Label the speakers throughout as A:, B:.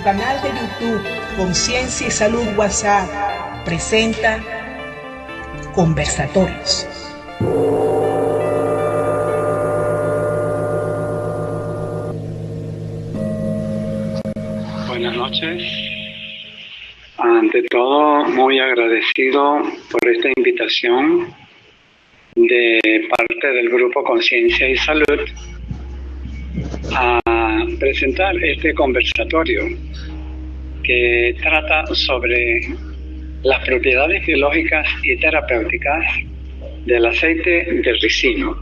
A: tu canal de YouTube Conciencia y Salud WhatsApp presenta Conversatorios.
B: Buenas noches. Ante todo, muy agradecido por esta invitación de parte del Grupo Conciencia y Salud a presentar este conversatorio que trata sobre las propiedades biológicas y terapéuticas del aceite de ricino.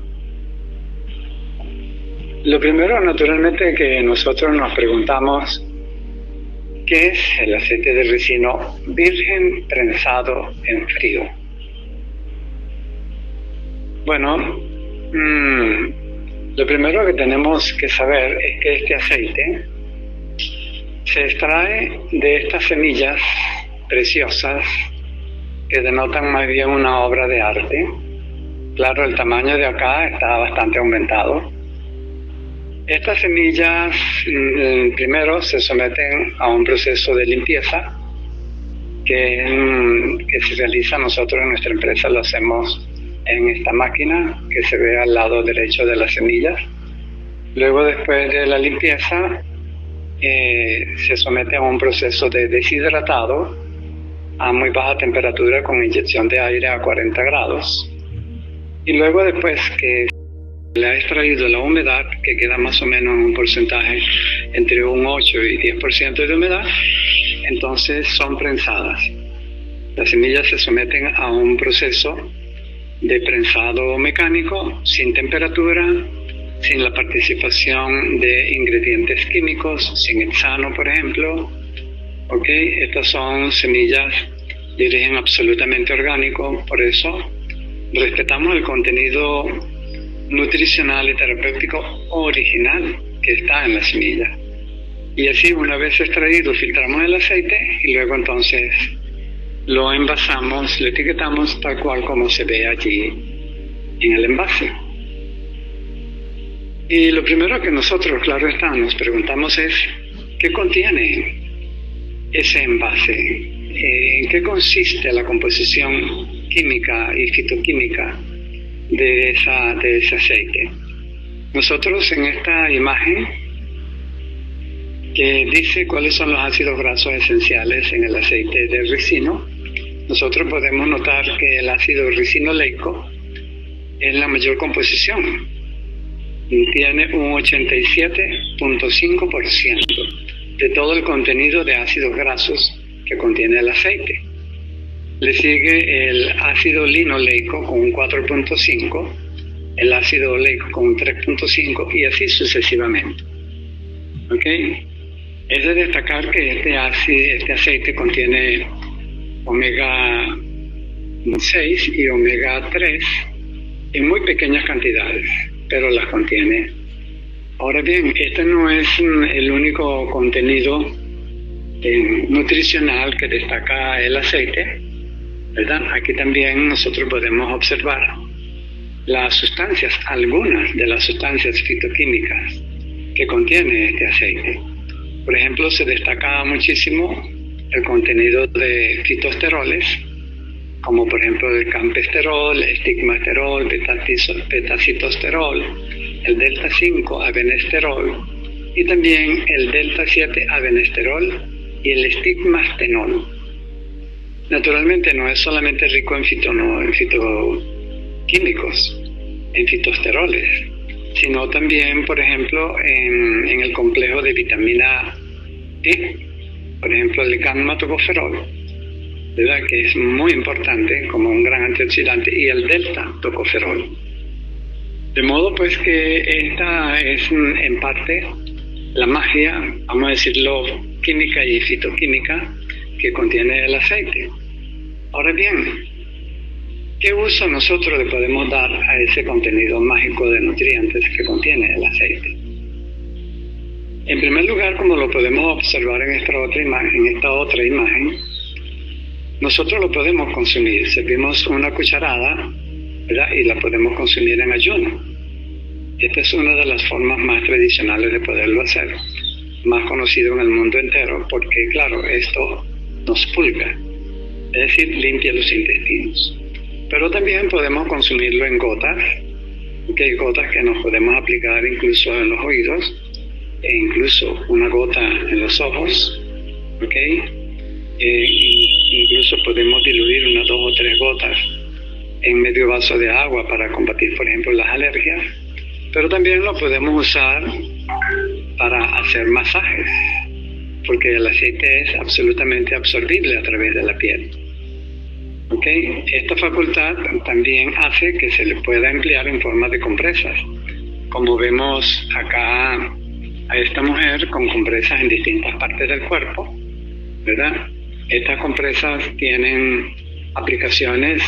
B: Lo primero, naturalmente, que nosotros nos preguntamos: ¿qué es el aceite de ricino virgen prensado en frío? Bueno, lo primero que tenemos que saber es que este aceite se extrae de estas semillas preciosas que denotan más bien una obra de arte. Claro, el tamaño de acá está bastante aumentado. Estas semillas primero se someten a un proceso de limpieza que se realiza. Nosotros en nuestra empresa lo hacemos en esta máquina que se ve al lado derecho de las semillas. Luego, después de la limpieza, se somete a un proceso de deshidratado a muy baja temperatura con inyección de aire a 40 grados. Y luego, después que le ha extraído la humedad, que queda más o menos en un porcentaje entre un 8 y 10% de humedad, entonces son prensadas. Las semillas se someten a un proceso de prensado mecánico, sin temperatura, sin la participación de ingredientes químicos, sin hexano, por ejemplo. Estas son semillas de origen absolutamente orgánico, por eso respetamos el contenido nutricional y terapéutico original que está en la semilla. Y así, una vez extraído, filtramos el aceite y luego entonces lo envasamos, lo etiquetamos tal cual como se ve allí en el envase. Y lo primero que nosotros, claro está, nos preguntamos es: ¿qué contiene ese envase? ¿En qué consiste la composición química y fitoquímica de ese aceite? Nosotros, en esta imagen que dice cuáles son los ácidos grasos esenciales en el aceite de ricino, nosotros podemos notar que el ácido ricinoleico es la mayor composición. Tiene un 87.5% de todo el contenido de ácidos grasos que contiene el aceite. Le sigue el ácido linoleico con un 4.5, el ácido oleico con un 3.5 y así sucesivamente. Es de destacar que este aceite contiene omega 6 y omega 3 en muy pequeñas cantidades, pero las contiene. Ahora bien, este no es el único contenido nutricional que destaca el aceite, ¿verdad? Aquí también nosotros podemos observar las sustancias, algunas de las sustancias fitoquímicas que contiene este aceite. Por ejemplo, se destaca muchísimo el contenido de fitosteroles, como por ejemplo el campesterol, estigmasterol, betacitosterol, el delta 5 abenesterol y también el delta 7 abenesterol y el estigmastenol. Naturalmente no es solamente rico en fitoquímicos, en fitosteroles, sino también, por ejemplo, en el complejo de vitamina E, por ejemplo el gamma-tocoferol, ¿verdad?, que es muy importante como un gran antioxidante, y el delta-tocoferol. De modo pues que esta es en parte la magia, vamos a decirlo, química y fitoquímica que contiene el aceite. Ahora bien, ¿qué uso nosotros le podemos dar a ese contenido mágico de nutrientes que contiene el aceite? En primer lugar, como lo podemos observar en esta otra imagen, nosotros lo podemos consumir. Servimos una cucharada, ¿verdad?, y la podemos consumir en ayuno. Esta es una de las formas más tradicionales de poderlo hacer. más conocido en el mundo entero, porque claro, esto nos purga, es decir, limpia los intestinos. Pero también podemos consumirlo en gotas, que hay gotas que nos podemos aplicar incluso en los oídos, e incluso una gota en los ojos, ¿ok? Incluso podemos diluir unas 2 o 3 gotas en medio vaso de agua para combatir, por ejemplo, las alergias, pero también lo podemos usar para hacer masajes, porque el aceite es absolutamente absorbible a través de la piel. ¿Okay? Esta facultad también hace que se le pueda emplear en forma de compresas, como vemos acá a esta mujer con compresas en distintas partes del cuerpo, ¿verdad? Estas compresas tienen aplicaciones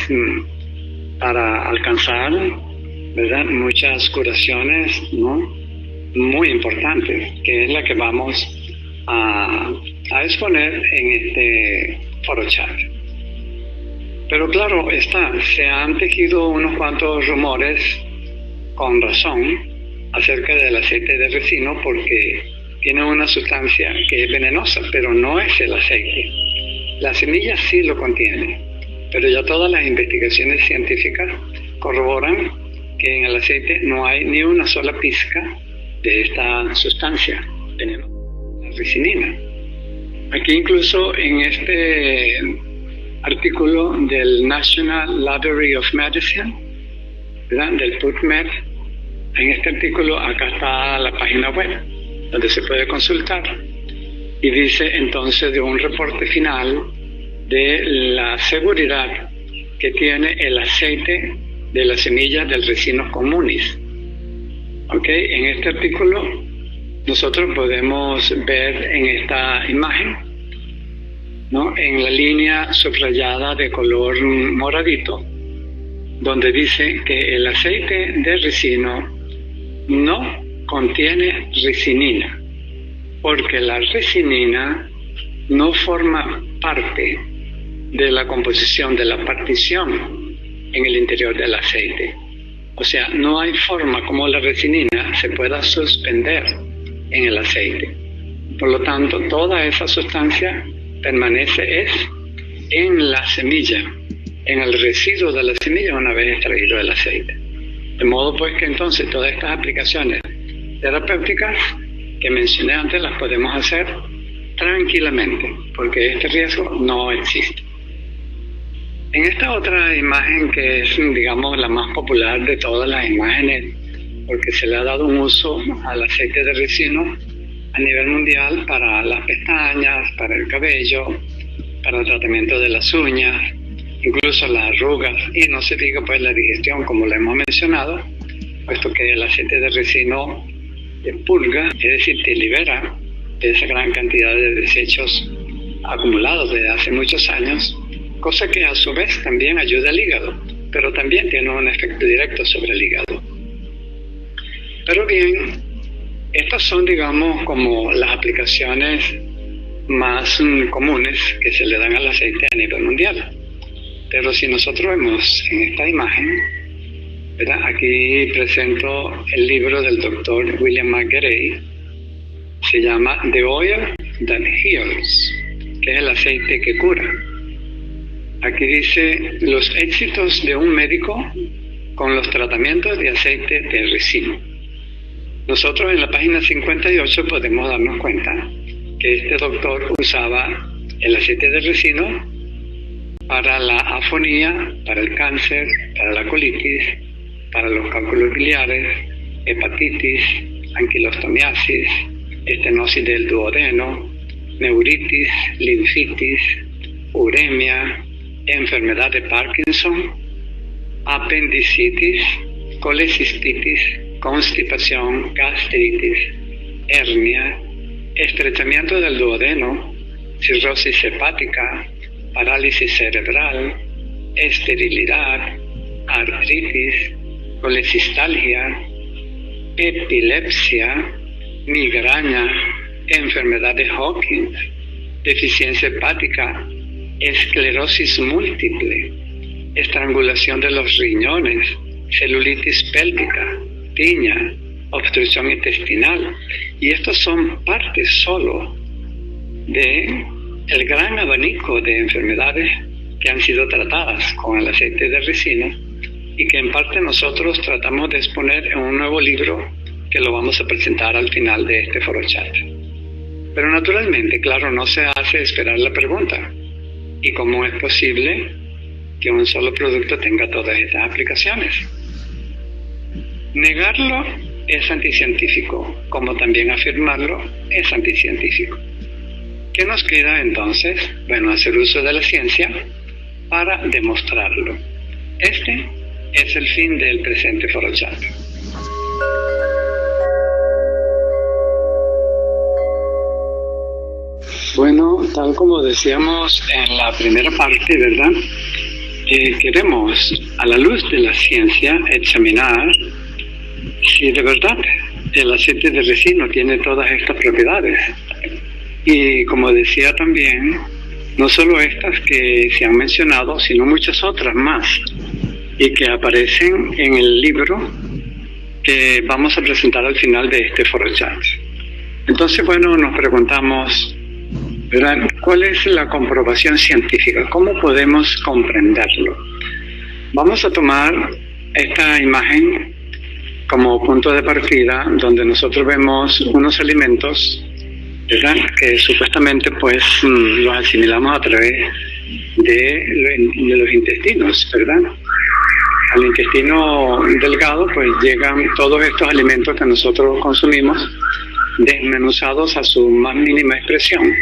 B: para alcanzar, ¿verdad?, muchas curaciones, ¿no?, muy importantes, que es la que vamos a exponer en este foro chat. Pero claro está, se han tejido unos cuantos rumores con razón acerca del aceite de ricino, porque tiene una sustancia que es venenosa, pero no es el aceite. La semilla sí lo contiene, pero ya todas las investigaciones científicas corroboran que en el aceite no hay ni una sola pizca de esta sustancia venenosa, la ricinina. Aquí incluso en este artículo del National Library of Medicine, ¿verdad?, del PubMed, en este artículo acá está la página web donde se puede consultar, y dice entonces de un reporte final de la seguridad que tiene el aceite de las semillas del Ricinus communis. ¿Okay? En este artículo nosotros podemos ver en esta imagen, ¿no?, en la línea subrayada de color moradito, donde dice que el aceite de ricino no contiene ricinina, porque la ricinina no forma parte de la composición, de la partición en el interior del aceite. O sea, no hay forma como la ricinina se pueda suspender en el aceite. Por lo tanto, toda esa sustancia permanece en la semilla, en el residuo de la semilla una vez extraído el aceite. De modo pues que entonces todas estas aplicaciones terapéuticas que mencioné antes las podemos hacer tranquilamente, porque este riesgo no existe. En esta otra imagen, que es, digamos, la más popular de todas las imágenes, porque se le ha dado un uso al aceite de ricino a nivel mundial para las pestañas, para el cabello, para el tratamiento de las uñas, incluso las arrugas, y no se diga pues la digestión, como lo hemos mencionado, puesto que el aceite de ricino purga, es decir, te libera de esa gran cantidad de desechos acumulados desde hace muchos años, cosa que a su vez también ayuda al hígado, pero también tiene un efecto directo sobre el hígado. Pero bien, estas son, digamos, como las aplicaciones más comunes que se le dan al aceite a nivel mundial. Pero si nosotros vemos en esta imagen, ¿verdad?, aquí presento el libro del doctor William McGarey, se llama The Oil That Heals, que es el aceite que cura. Aquí dice los éxitos de un médico con los tratamientos de aceite de ricino. Nosotros en la página 58 podemos darnos cuenta que este doctor usaba el aceite de ricino para la afonía, para el cáncer, para la colitis, para los cálculos biliares, hepatitis, anquilostomiasis, estenosis del duodeno, neuritis, linfitis, uremia, enfermedad de Parkinson, apendicitis, colecistitis, constipación, gastritis, hernia, estrechamiento del duodeno, cirrosis hepática, parálisis cerebral, esterilidad, artritis, colecistalgia, epilepsia, migraña, enfermedad de Hawkins, deficiencia hepática, esclerosis múltiple, estrangulación de los riñones, celulitis pélvica, tiña, obstrucción intestinal. Y estos son partes solo de el gran abanico de enfermedades que han sido tratadas con el aceite de ricino y que en parte nosotros tratamos de exponer en un nuevo libro que lo vamos a presentar al final de este foro chat. Pero naturalmente, claro, no se hace esperar la pregunta. ¿Y cómo es posible que un solo producto tenga todas estas aplicaciones? Negarlo es anticientífico, como también afirmarlo es anticientífico. ¿Qué nos queda entonces? Bueno, hacer uso de la ciencia para demostrarlo. Este es el fin del presente foro chat. Bueno, tal como decíamos en la primera parte, ¿verdad? Queremos, a la luz de la ciencia, examinar si de verdad el aceite de ricino tiene todas estas propiedades. Y como decía también, no solo estas que se han mencionado, sino muchas otras más, y que aparecen en el libro que vamos a presentar al final de este foro chat. Entonces, bueno, nos preguntamos, ¿verdad? ¿Cuál es la comprobación científica? ¿Cómo podemos comprenderlo? Vamos a tomar esta imagen como punto de partida, donde nosotros vemos unos alimentos, ¿verdad?, que supuestamente pues los asimilamos a través de los intestinos, ¿verdad? Al intestino delgado pues llegan todos estos alimentos que nosotros consumimos desmenuzados a su más mínima expresión.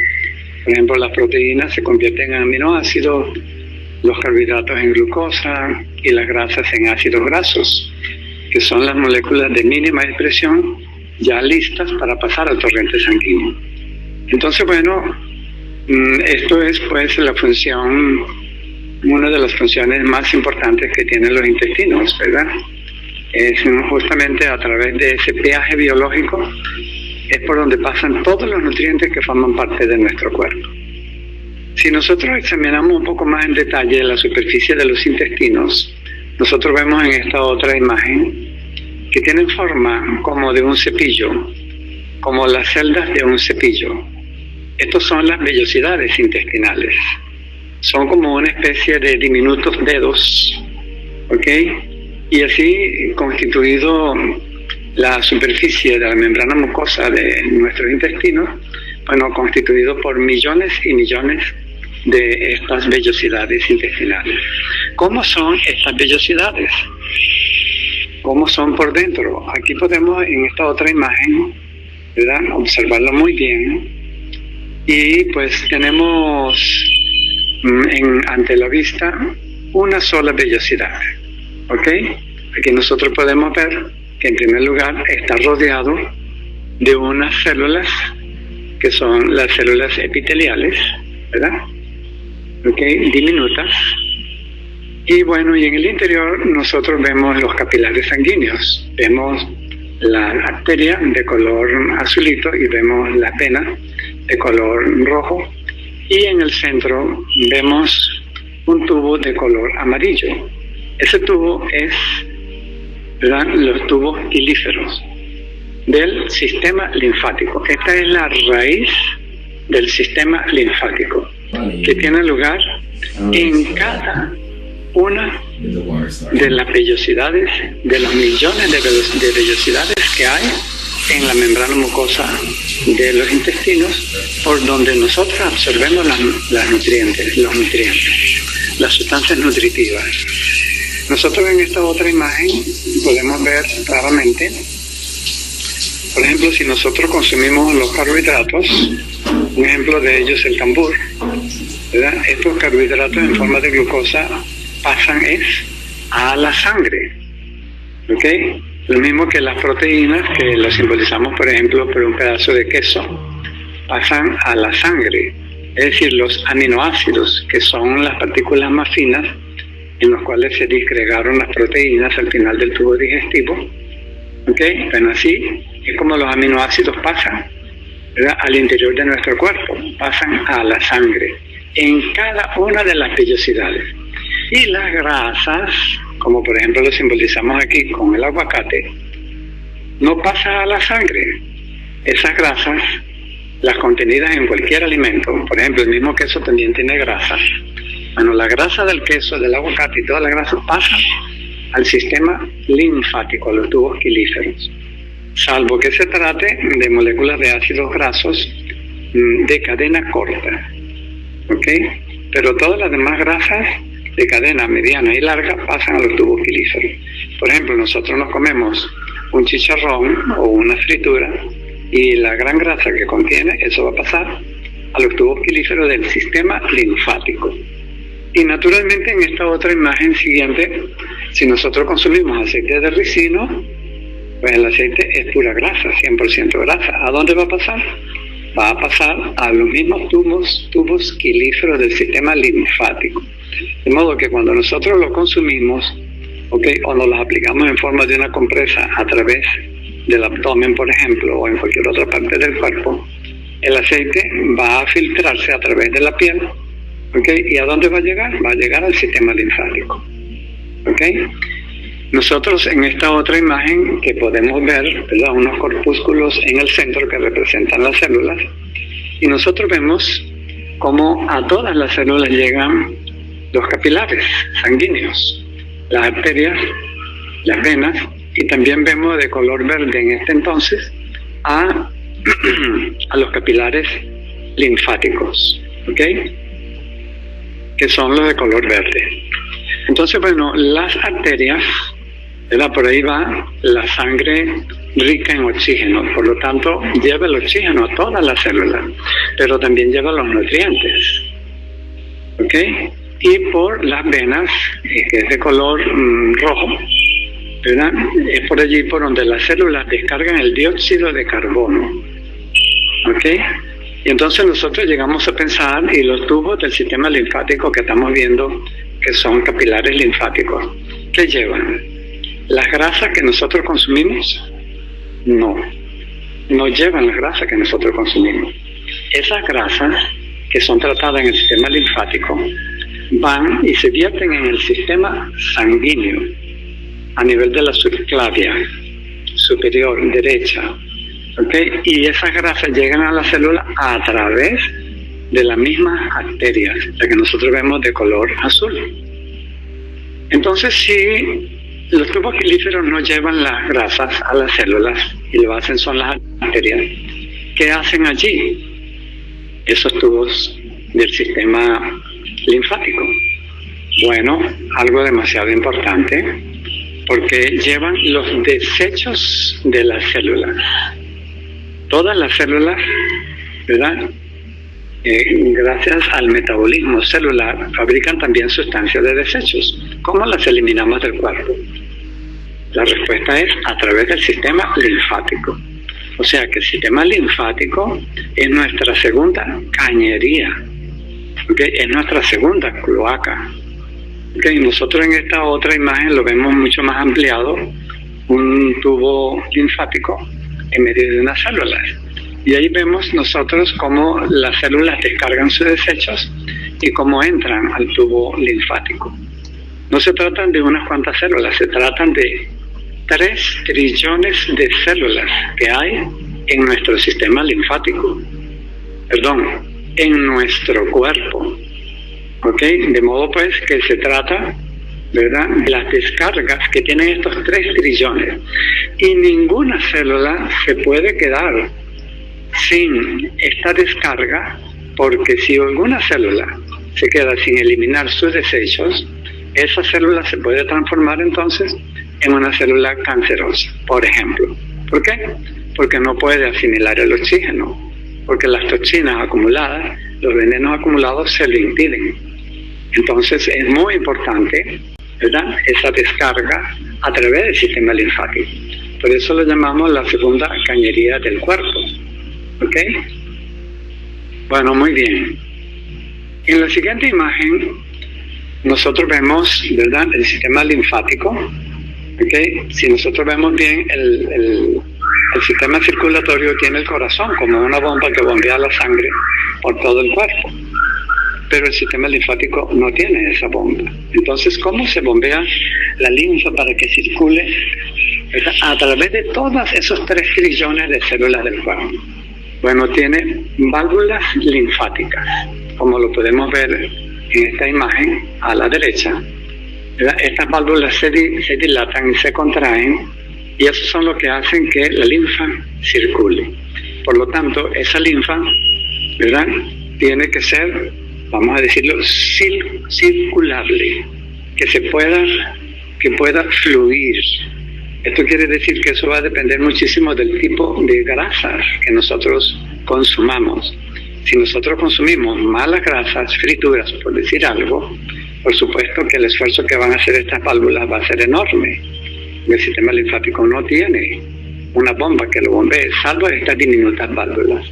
B: Por ejemplo, las proteínas se convierten en aminoácidos, los carbohidratos en glucosa y las grasas en ácidos grasos, que son las moléculas de mínima expresión ya listas para pasar al torrente sanguíneo. Entonces, bueno, esto es pues la función, una de las funciones más importantes que tienen los intestinos, ¿verdad? Es justamente a través de ese peaje biológico es por donde pasan todos los nutrientes que forman parte de nuestro cuerpo. Si nosotros examinamos un poco más en detalle la superficie de los intestinos, nosotros vemos en esta otra imagen que tienen forma como de un cepillo, como las celdas de un cepillo. Estos son las vellosidades intestinales. Son como una especie de diminutos dedos, ¿ok? Y así constituido la superficie de la membrana mucosa de nuestros intestinos, bueno, constituido por millones y millones de estas vellosidades intestinales. ¿Cómo son estas vellosidades? ¿Cómo son por dentro? Aquí podemos, en esta otra imagen, ¿verdad?, observarlo muy bien. Y pues tenemos ante la vista una sola vellosidad, ¿ok? Aquí nosotros podemos ver que en primer lugar está rodeado de unas células que son las células epiteliales, ¿verdad? ¿Ok? Diminutas. Y bueno, y en el interior nosotros vemos los capilares sanguíneos, vemos la arteria de color azulito y vemos la vena de color rojo, y en el centro vemos un tubo de color amarillo. Ese tubo es, ¿verdad?, los tubos pilíferos del sistema linfático. Esta es la raíz del sistema linfático, que tiene lugar en cada una de las vellosidades, de los millones de vellosidades que hay en la membrana mucosa de los intestinos, por donde nosotros absorbemos los nutrientes, las sustancias nutritivas. Nosotros en esta otra imagen podemos ver claramente, por ejemplo, si nosotros consumimos los carbohidratos, un ejemplo de ellos es el cambur, ¿verdad? Estos carbohidratos en forma de glucosa pasan a la sangre, ¿ok? Lo mismo que las proteínas, que las simbolizamos, por ejemplo, por un pedazo de queso, pasan a la sangre. Es decir, los aminoácidos, que son las partículas más finas en los cuales se disgregaron las proteínas al final del tubo digestivo, ¿ok? Bueno, así es como los aminoácidos pasan, ¿verdad?, al interior de nuestro cuerpo, pasan a la sangre, en cada una de las vellosidades. Y las grasas, como por ejemplo lo simbolizamos aquí con el aguacate, no pasa a la sangre. Esas grasas, las contenidas en cualquier alimento, por ejemplo, el mismo queso también tiene grasas. Bueno, la grasa del queso, del aguacate y toda la grasa pasa al sistema linfático, a los tubos quelíferos, salvo que se trate de moléculas de ácidos grasos de cadena corta, ¿ok? Pero todas las demás grasas de cadena mediana y larga pasan a los tubos quelíferos. Por ejemplo, nosotros nos comemos un chicharrón o una fritura y la gran grasa que contiene, eso va a pasar a los tubos quelíferos del sistema linfático. Y naturalmente en esta otra imagen siguiente, si nosotros consumimos aceite de ricino, pues el aceite es pura grasa, 100% grasa. ¿A dónde va a pasar? Va a pasar a los mismos tubos quelíferos del sistema linfático. De modo que cuando nosotros lo consumimos, o nos los aplicamos en forma de una compresa a través del abdomen, por ejemplo, o en cualquier otra parte del cuerpo, el aceite va a filtrarse a través de la piel. ¿Y a dónde va a llegar? Va a llegar al sistema linfático. Nosotros en esta otra imagen que podemos ver, ¿verdad?, unos corpúsculos en el centro que representan las células, y nosotros vemos cómo a todas las células llegan los capilares sanguíneos, las arterias, las venas, y también vemos de color verde en este entonces a los capilares linfáticos, que son los de color verde. Entonces, bueno, las arterias, ¿verdad?, por ahí va la sangre rica en oxígeno, por lo tanto lleva el oxígeno a todas las células, pero también lleva los nutrientes, y por las venas, que es de color rojo, ¿verdad?, es por allí por donde las células descargan el dióxido de carbono, y entonces nosotros llegamos a pensar, y los tubos del sistema linfático que estamos viendo, que son capilares linfáticos, ¿qué llevan? ¿Las grasas que nosotros consumimos? No llevan las grasas que nosotros consumimos. Esas grasas que son tratadas en el sistema linfático van y se vierten en el sistema sanguíneo a nivel de la subclavia superior derecha, y esas grasas llegan a la célula a través de las mismas arterias, la que nosotros vemos de color azul. Entonces, si los tubos quelíferos no llevan las grasas a las células y lo hacen son las arterias, ¿qué hacen allí esos tubos del sistema linfático? Bueno, algo demasiado importante, porque llevan los desechos de las células. Todas las células, ¿verdad?, gracias al metabolismo celular, fabrican también sustancias de desechos. ¿Cómo las eliminamos del cuerpo? La respuesta es a través del sistema linfático. O sea que el sistema linfático es nuestra segunda cañería, es nuestra segunda cloaca. Nosotros en esta otra imagen lo vemos mucho más ampliado, un tubo linfático en medio de unas células. Y ahí vemos nosotros cómo las células descargan sus desechos y cómo entran al tubo linfático. No se tratan de unas cuantas células, se tratan de 3 trillones de células que hay en nuestro sistema linfático. En nuestro cuerpo. De modo pues que se trata, ¿verdad?, de las descargas que tienen estos 3 trillones. Y ninguna célula se puede quedar sin esta descarga, porque si alguna célula se queda sin eliminar sus desechos, esa célula se puede transformar entonces en una célula cancerosa, por ejemplo. ¿Por qué? Porque no puede asimilar el oxígeno, porque las toxinas acumuladas, los venenos acumulados se lo impiden. Entonces es muy importante, ¿verdad?, esa descarga a través del sistema linfático. Por eso lo llamamos la segunda cañería del cuerpo. Bueno, muy bien. En la siguiente imagen nosotros vemos, ¿verdad?, el sistema linfático. Si nosotros vemos bien, el sistema circulatorio tiene el corazón como una bomba que bombea la sangre por todo el cuerpo. Pero el sistema linfático no tiene esa bomba. Entonces, ¿cómo se bombea la linfa para que circule a través de todos esos 3 trillones de células del cuerpo. Bueno, tiene válvulas linfáticas, como lo podemos ver en esta imagen a la derecha. Estas válvulas se dilatan y se contraen, y eso son lo que hacen que la linfa circule. Por lo tanto, esa linfa, ¿verdad?, tiene que ser, vamos a decirlo, circulable, que pueda fluir. Esto quiere decir que eso va a depender muchísimo del tipo de grasas que nosotros consumamos. Si nosotros consumimos malas grasas, frituras, por decir algo, por supuesto que el esfuerzo que van a hacer estas válvulas va a ser enorme. El sistema linfático no tiene una bomba que lo bombee, salvo estas diminutas válvulas.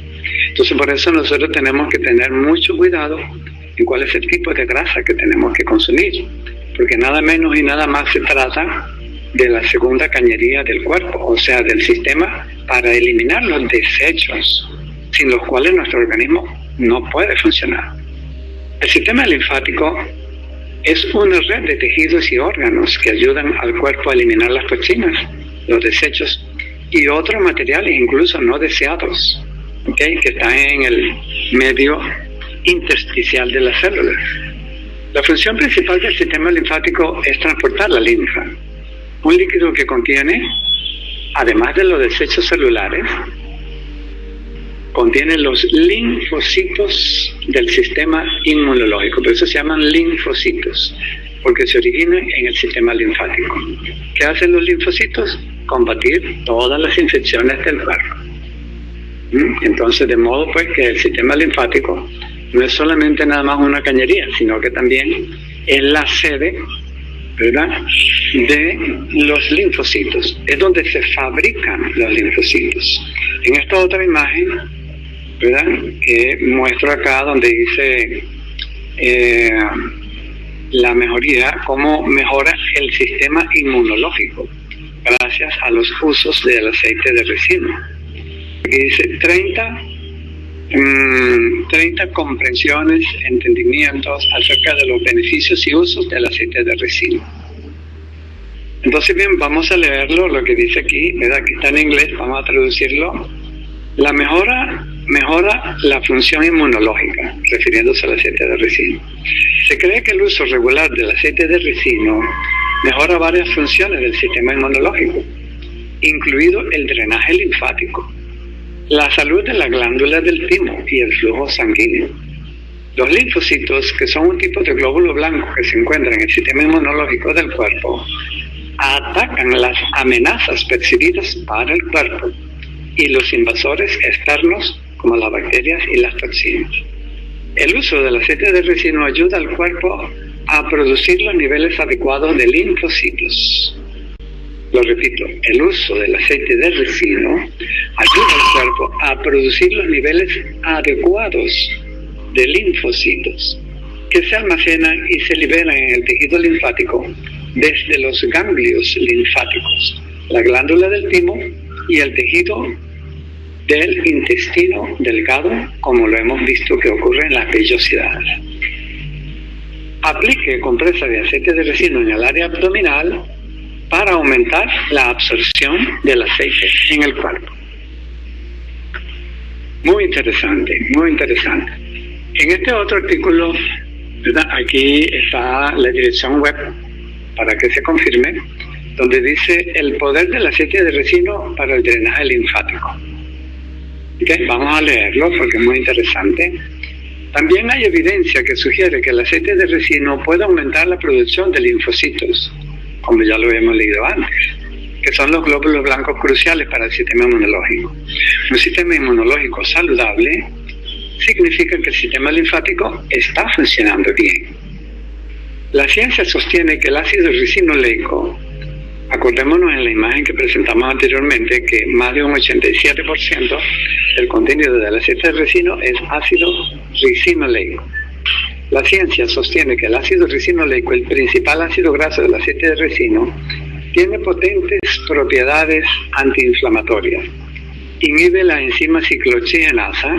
B: Entonces, por eso nosotros tenemos que tener mucho cuidado en cuál es el tipo de grasa que tenemos que consumir, porque nada menos y nada más se trata de la segunda cañería del cuerpo, o sea, del sistema para eliminar los desechos, sin los cuales nuestro organismo no puede funcionar. El sistema linfático es una red de tejidos y órganos que ayudan al cuerpo a eliminar las toxinas, los desechos y otros materiales incluso no deseados, ¿okay?, que están en el medio intersticial de las células. La función principal del sistema linfático es transportar la linfa, un líquido que contiene, además de los desechos celulares, contiene los linfocitos del sistema inmunológico. Por eso se llaman linfocitos, porque se originan en el sistema linfático. ¿Qué hacen los linfocitos? Combatir todas las infecciones del cuerpo. Entonces, de modo pues que el sistema linfático no es solamente nada más una cañería, sino que también es la sede, ¿verdad?, de los linfocitos. Es donde se fabrican los linfocitos. En esta otra imagen, ¿verdad?, que muestro acá, donde dice la mejoría, cómo mejora el sistema inmunológico gracias a los usos del aceite de resino. Aquí dice 30 comprensiones, entendimientos acerca de los beneficios y usos del aceite de resino. Entonces, bien, vamos a leerlo, lo que dice aquí, ¿verdad?, que está en inglés, vamos a traducirlo. La mejora la función inmunológica, refiriéndose al aceite de resino. Se cree que el uso regular del aceite de resino mejora varias funciones del sistema inmunológico, incluido el drenaje linfático, la salud de la glándula del timo y el flujo sanguíneo. Los linfocitos, que son un tipo de glóbulo blanco que se encuentra en el sistema inmunológico del cuerpo, atacan las amenazas percibidas para el cuerpo y los invasores externos como las bacterias y las toxinas. El uso del aceite de resino ayuda al cuerpo a producir los niveles adecuados de linfocitos. Lo repito, el uso del aceite de resino ayuda al cuerpo a producir los niveles adecuados de linfocitos, que se almacenan y se liberan en el tejido linfático desde los ganglios linfáticos, la glándula del timo y el tejido del intestino delgado, como lo hemos visto que ocurre en las vellosidades. Aplique compresa de aceite de resino en el área abdominal para aumentar la absorción del aceite en el cuerpo. Muy interesante, muy interesante. En este otro artículo, ¿verdad?, aquí está la dirección web para que se confirme, donde dice el poder del aceite de resino para el drenaje linfático. Okay, vamos a leerlo porque es muy interesante. También hay evidencia que sugiere que el aceite de resino puede aumentar la producción de linfocitos, como ya lo hemos leído antes, que son los glóbulos blancos cruciales para el sistema inmunológico. Un sistema inmunológico saludable significa que el sistema linfático está funcionando bien. La ciencia sostiene que el ácido ricinoleico, acordémonos en la imagen que presentamos anteriormente, que más de un 87% del contenido del aceite de resino es ácido ricinoleico. La ciencia sostiene que el ácido ricinoleico, el principal ácido graso del aceite de resino, tiene potentes propiedades antiinflamatorias. Inhibe la enzima ciclooxigenasa,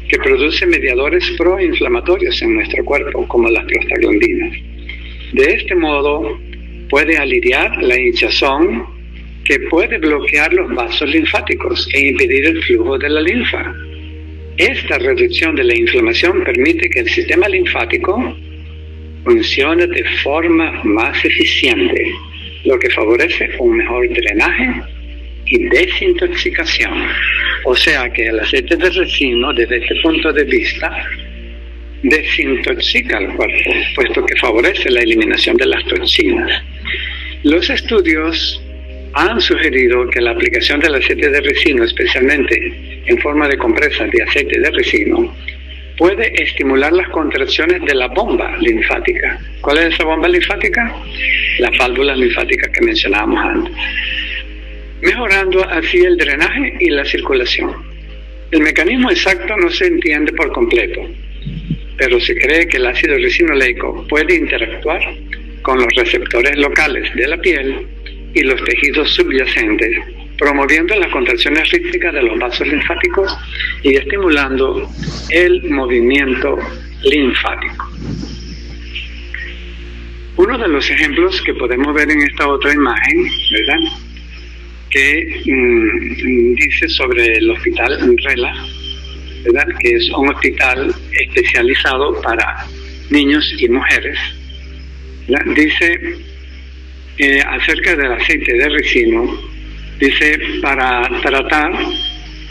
B: que produce mediadores proinflamatorios en nuestro cuerpo, como las prostaglandinas. De este modo, puede aliviar la hinchazón que puede bloquear los vasos linfáticos e impedir el flujo de la linfa. Esta reducción de la inflamación permite que el sistema linfático funcione de forma más eficiente, lo que favorece un mejor drenaje y desintoxicación. O sea que el aceite de resino, desde este punto de vista, desintoxica el cuerpo, puesto que favorece la eliminación de las toxinas. Los estudios han sugerido que la aplicación del aceite de resino, especialmente en forma de compresas de aceite de resino, puede estimular las contracciones de la bomba linfática. ¿Cuál es esa bomba linfática? Las válvulas linfáticas que mencionábamos antes, mejorando así el drenaje y la circulación. El mecanismo exacto no se entiende por completo, pero se cree que el ácido ricinoleico puede interactuar con los receptores locales de la piel y los tejidos subyacentes, promoviendo las contracciones rítmicas de los vasos linfáticos y estimulando el movimiento linfático. Uno de los ejemplos que podemos ver en esta otra imagen, ¿verdad?, que dice sobre el hospital Rela, ¿verdad?, que es un hospital especializado para niños y mujeres, ¿verdad? Dice acerca del aceite de ricino, dice, para tratar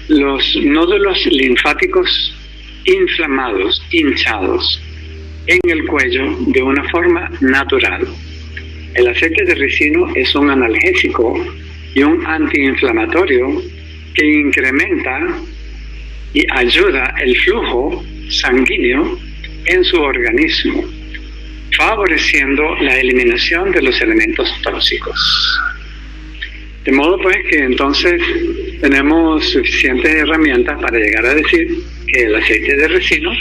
B: los nódulos linfáticos inflamados, hinchados en el cuello de una forma natural. El aceite de ricino es un analgésico y un antiinflamatorio que incrementa y ayuda el flujo sanguíneo en su organismo, favoreciendo la eliminación de los elementos tóxicos. De modo pues que entonces tenemos suficientes herramientas para llegar a decir que el aceite de resino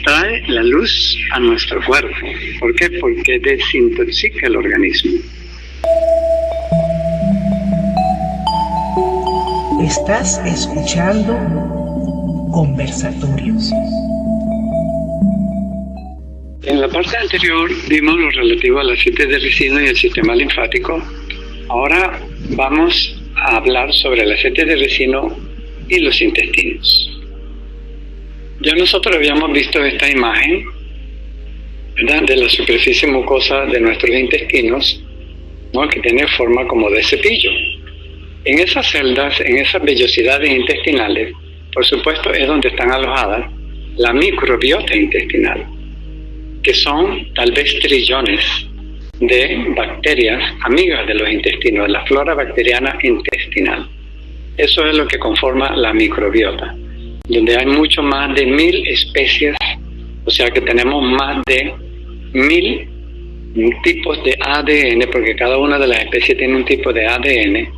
B: trae la luz a nuestro cuerpo. ¿Por qué? Porque desintoxica el organismo.
A: Estás escuchando Conversatorios.
B: En la parte anterior vimos lo relativo al aceite de ricino y el sistema linfático. Ahora vamos a hablar sobre el aceite de ricino y los intestinos. Ya nosotros habíamos visto esta imagen, ¿verdad?, de la superficie mucosa de nuestros intestinos, ¿no?, que tiene forma como de cepillo. En esas celdas, en esas vellosidades intestinales, por supuesto es donde están alojadas la microbiota intestinal, que son tal vez trillones de bacterias amigas de los intestinos, la flora bacteriana intestinal. Eso es lo que conforma la microbiota, donde hay mucho más de 1000 especies, o sea que tenemos más de 1000 tipos de ADN, porque cada una de las especies tiene un tipo de ADN,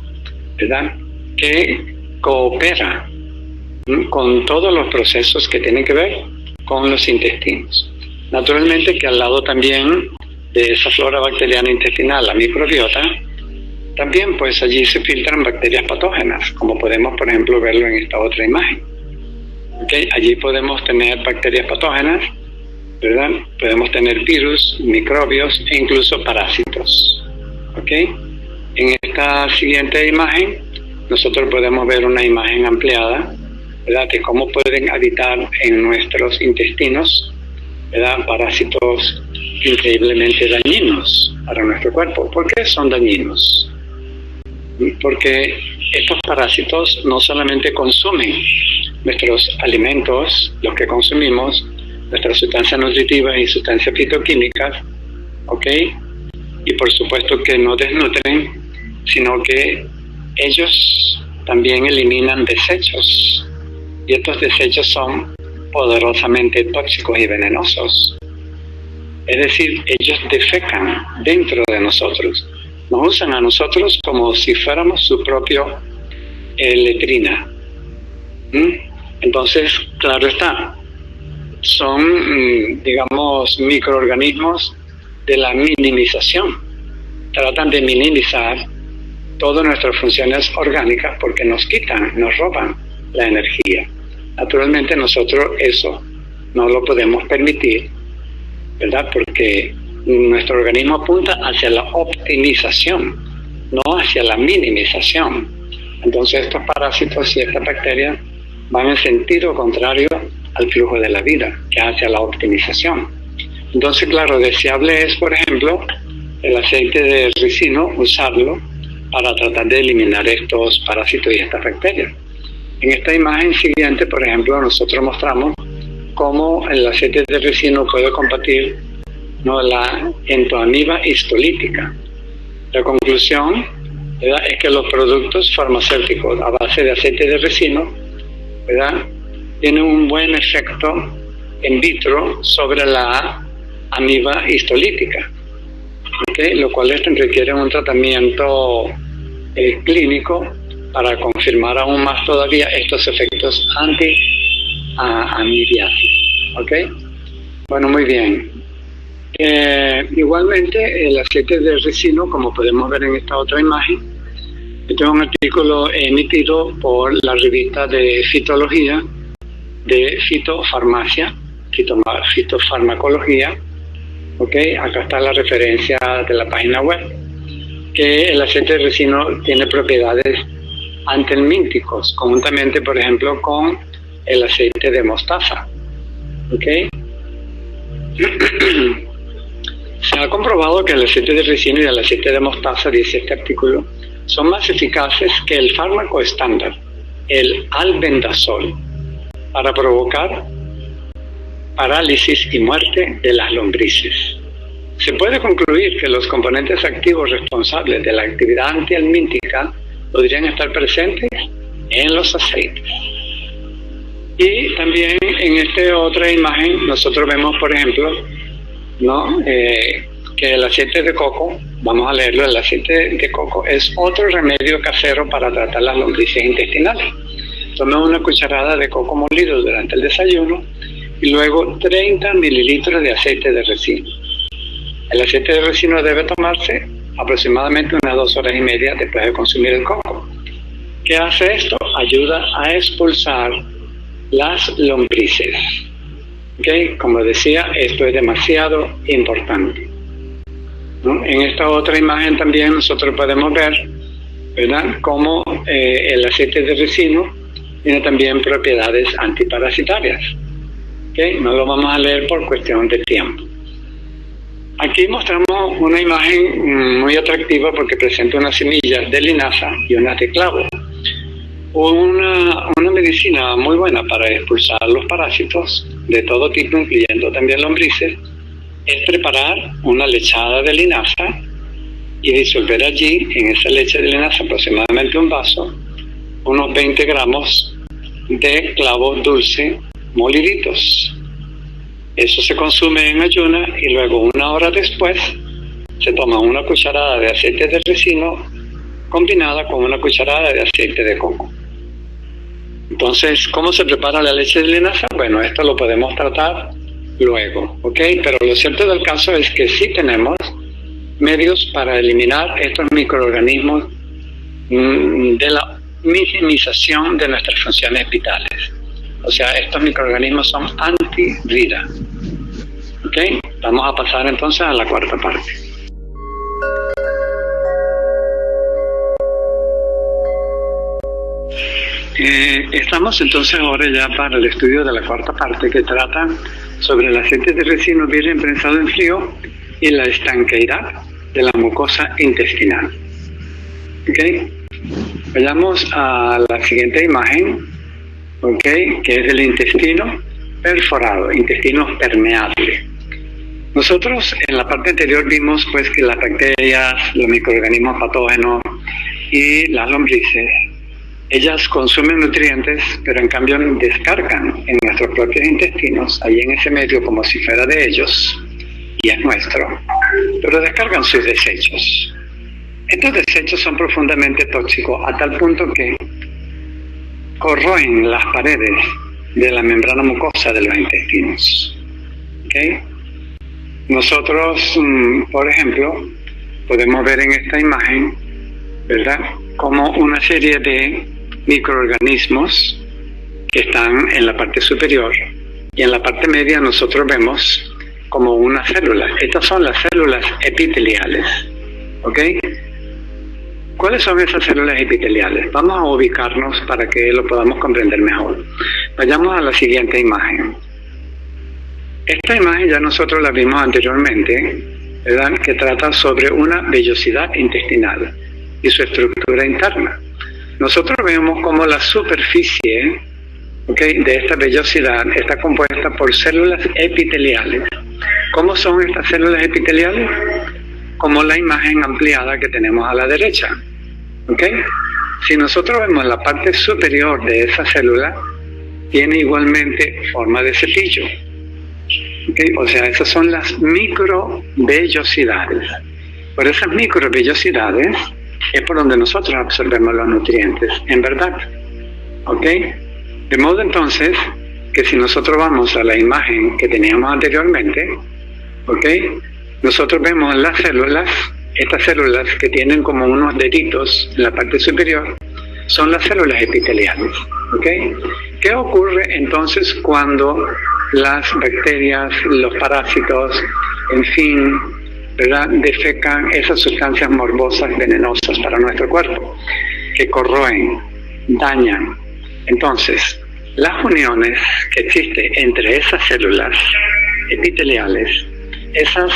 B: ¿verdad?, que coopera con todos los procesos que tienen que ver con los intestinos. Naturalmente que al lado también de esa flora bacteriana intestinal, la microbiota, también pues allí se filtran bacterias patógenas, como podemos por ejemplo verlo en esta otra imagen. ¿Okay? Allí podemos tener bacterias patógenas, ¿verdad? Podemos tener virus, microbios e incluso parásitos. ¿Okay? En esta siguiente imagen nosotros podemos ver una imagen ampliada, ¿verdad?, de cómo pueden habitar en nuestros intestinos, ¿verdad?, parásitos increíblemente dañinos para nuestro cuerpo. ¿Por qué son dañinos? Porque estos parásitos no solamente consumen nuestros alimentos, los que consumimos, nuestras sustancias nutritivas y sustancias fitoquímicas, ¿ok?, y por supuesto que no desnutren, sino que ellos también eliminan desechos, y estos desechos son poderosamente tóxicos y venenosos. Es decir, ellos defecan dentro de nosotros, nos usan a nosotros como si fuéramos su propio letrina. Entonces, claro está, son, digamos, microorganismos de la minimización. Tratan de minimizar todas nuestras funciones orgánicas porque nos quitan, nos roban la energía. Naturalmente nosotros eso no lo podemos permitir, ¿verdad?, porque nuestro organismo apunta hacia la optimización no hacia la minimización. Entonces estos parásitos y estas bacterias van en sentido contrario al flujo de la vida, que hacia la optimización. Entonces, claro, deseable es, por ejemplo, el aceite de ricino, usarlo para tratar de eliminar estos parásitos y estas bacterias. En esta imagen siguiente, por ejemplo, nosotros mostramos cómo el aceite de ricino puede combatir, ¿no?, la entoamiba histolítica. La conclusión, ¿verdad?, es que los productos farmacéuticos a base de aceite de ricino, ¿verdad?, tienen un buen efecto in vitro sobre la amiba histolítica, ¿okay?, lo cual requiere un tratamiento clínico para confirmar aún más todavía estos efectos anti-amibiasis. ¿Okay? Bueno, muy bien. Igualmente, el aceite de ricino, como podemos ver en esta otra imagen, este es un artículo emitido por la revista de fitología, de fitofarmacia, fitofarmacología. ¿Okay? Acá está la referencia de la página web, que el aceite de ricino tiene propiedades antihelmínticos, conjuntamente, por ejemplo, con el aceite de mostaza. ¿Okay? Se ha comprobado que el aceite de ricino y el aceite de mostaza, dice este artículo, son más eficaces que el fármaco estándar, el albendazol, para provocar parálisis y muerte de las lombrices. Se puede concluir que los componentes activos responsables de la actividad antihelmíntica podrían estar presentes en los aceites. Y también en esta otra imagen nosotros vemos, por ejemplo, ¿no?, que el aceite de coco, vamos a leerlo, el aceite de coco es otro remedio casero para tratar las lombrices intestinales. Tome una cucharada de coco molido durante el desayuno y luego 30 mililitros de aceite de ricino. El aceite de ricino debe tomarse aproximadamente unas 2 horas y media después de consumir el coco. ¿Qué hace esto? Ayuda a expulsar las lombrices. ¿Okay? Como decía, esto es demasiado importante, ¿no? En esta otra imagen también nosotros podemos ver, ¿verdad?, cómo el aceite de ricino tiene también propiedades antiparasitarias. ¿Okay? No lo vamos a leer por cuestión de tiempo. Aquí mostramos una imagen muy atractiva porque presenta unas semillas de linaza y unas de clavo. Una medicina muy buena para expulsar los parásitos de todo tipo, incluyendo también lombrices, es preparar una lechada de linaza y disolver allí, en esa leche de linaza, aproximadamente un vaso, unos 20 gramos de clavo dulce moliditos. Eso se consume en ayunas y luego 1 hora después se toma una cucharada de aceite de ricino combinada con una cucharada de aceite de coco. Entonces, ¿cómo se prepara la leche de linaza? Bueno, esto lo podemos tratar luego, ¿ok? Pero lo cierto del caso es que sí tenemos medios para eliminar estos microorganismos de la minimización de nuestras funciones vitales. O sea, estos microorganismos son antivida. ¿Ok? Vamos a pasar entonces a la cuarta parte. Estamos entonces ahora ya para el estudio de la cuarta parte, que trata sobre el aceite de ricino virgen prensado en frío y la estanqueidad de la mucosa intestinal. ¿Ok? Vayamos a la siguiente imagen, ¿ok?, que es el intestino perforado, intestino permeable. Nosotros en la parte anterior vimos pues que las bacterias, los microorganismos patógenos y las lombrices, ellas consumen nutrientes, pero en cambio descargan en nuestros propios intestinos, ahí en ese medio como si fuera de ellos, y es nuestro, pero descargan sus desechos. Estos desechos son profundamente tóxicos a tal punto que corroen las paredes de la membrana mucosa de los intestinos. ¿Okay? Nosotros, por ejemplo, podemos ver en esta imagen, ¿verdad?, como una serie de microorganismos que están en la parte superior y en la parte media nosotros vemos como unas células. Estas son las células epiteliales. ¿Ok? ¿Cuáles son esas células epiteliales? Vamos a ubicarnos para que lo podamos comprender mejor. Vayamos a la siguiente imagen. Esta imagen ya nosotros la vimos anteriormente, ¿verdad? Que trata sobre una vellosidad intestinal y su estructura interna. Nosotros vemos como la superficie, ¿okay?, de esta vellosidad está compuesta por células epiteliales. ¿Cómo son estas células epiteliales? Como la imagen ampliada que tenemos a la derecha. ¿Okay? Si nosotros vemos la parte superior de esa célula, tiene igualmente forma de cepillo. ¿Okay? O sea, esas son las microvellosidades. Por esas microvellosidades es por donde nosotros absorbemos los nutrientes, en verdad. ¿Ok? De modo entonces que si nosotros vamos a la imagen que teníamos anteriormente, ¿ok?, nosotros vemos las células, estas células que tienen como unos deditos en la parte superior, son las células epiteliales. ¿Ok? ¿Qué ocurre entonces cuando las bacterias, los parásitos, en fin, ¿verdad?, defecan esas sustancias morbosas, venenosas para nuestro cuerpo, que corroen, dañan? Entonces, las uniones que existen entre esas células epiteliales, esas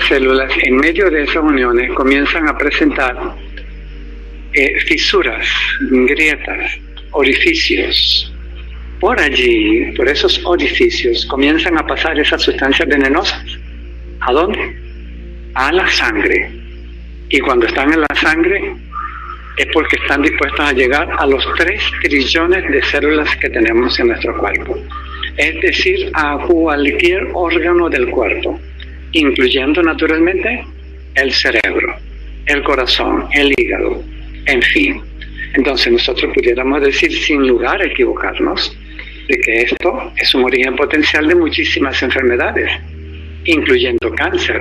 B: células, en medio de esas uniones, comienzan a presentar fisuras, grietas, orificios. Por allí, por esos orificios, comienzan a pasar esas sustancias venenosas. ¿A dónde? A la sangre. Y cuando están en la sangre, es porque están dispuestas a llegar a los 3 trillones de células que tenemos en nuestro cuerpo. Es decir, a cualquier órgano del cuerpo, incluyendo naturalmente el cerebro, el corazón, el hígado, en fin. Entonces nosotros pudiéramos decir sin lugar a equivocarnos de que esto es un origen potencial de muchísimas enfermedades, incluyendo cáncer,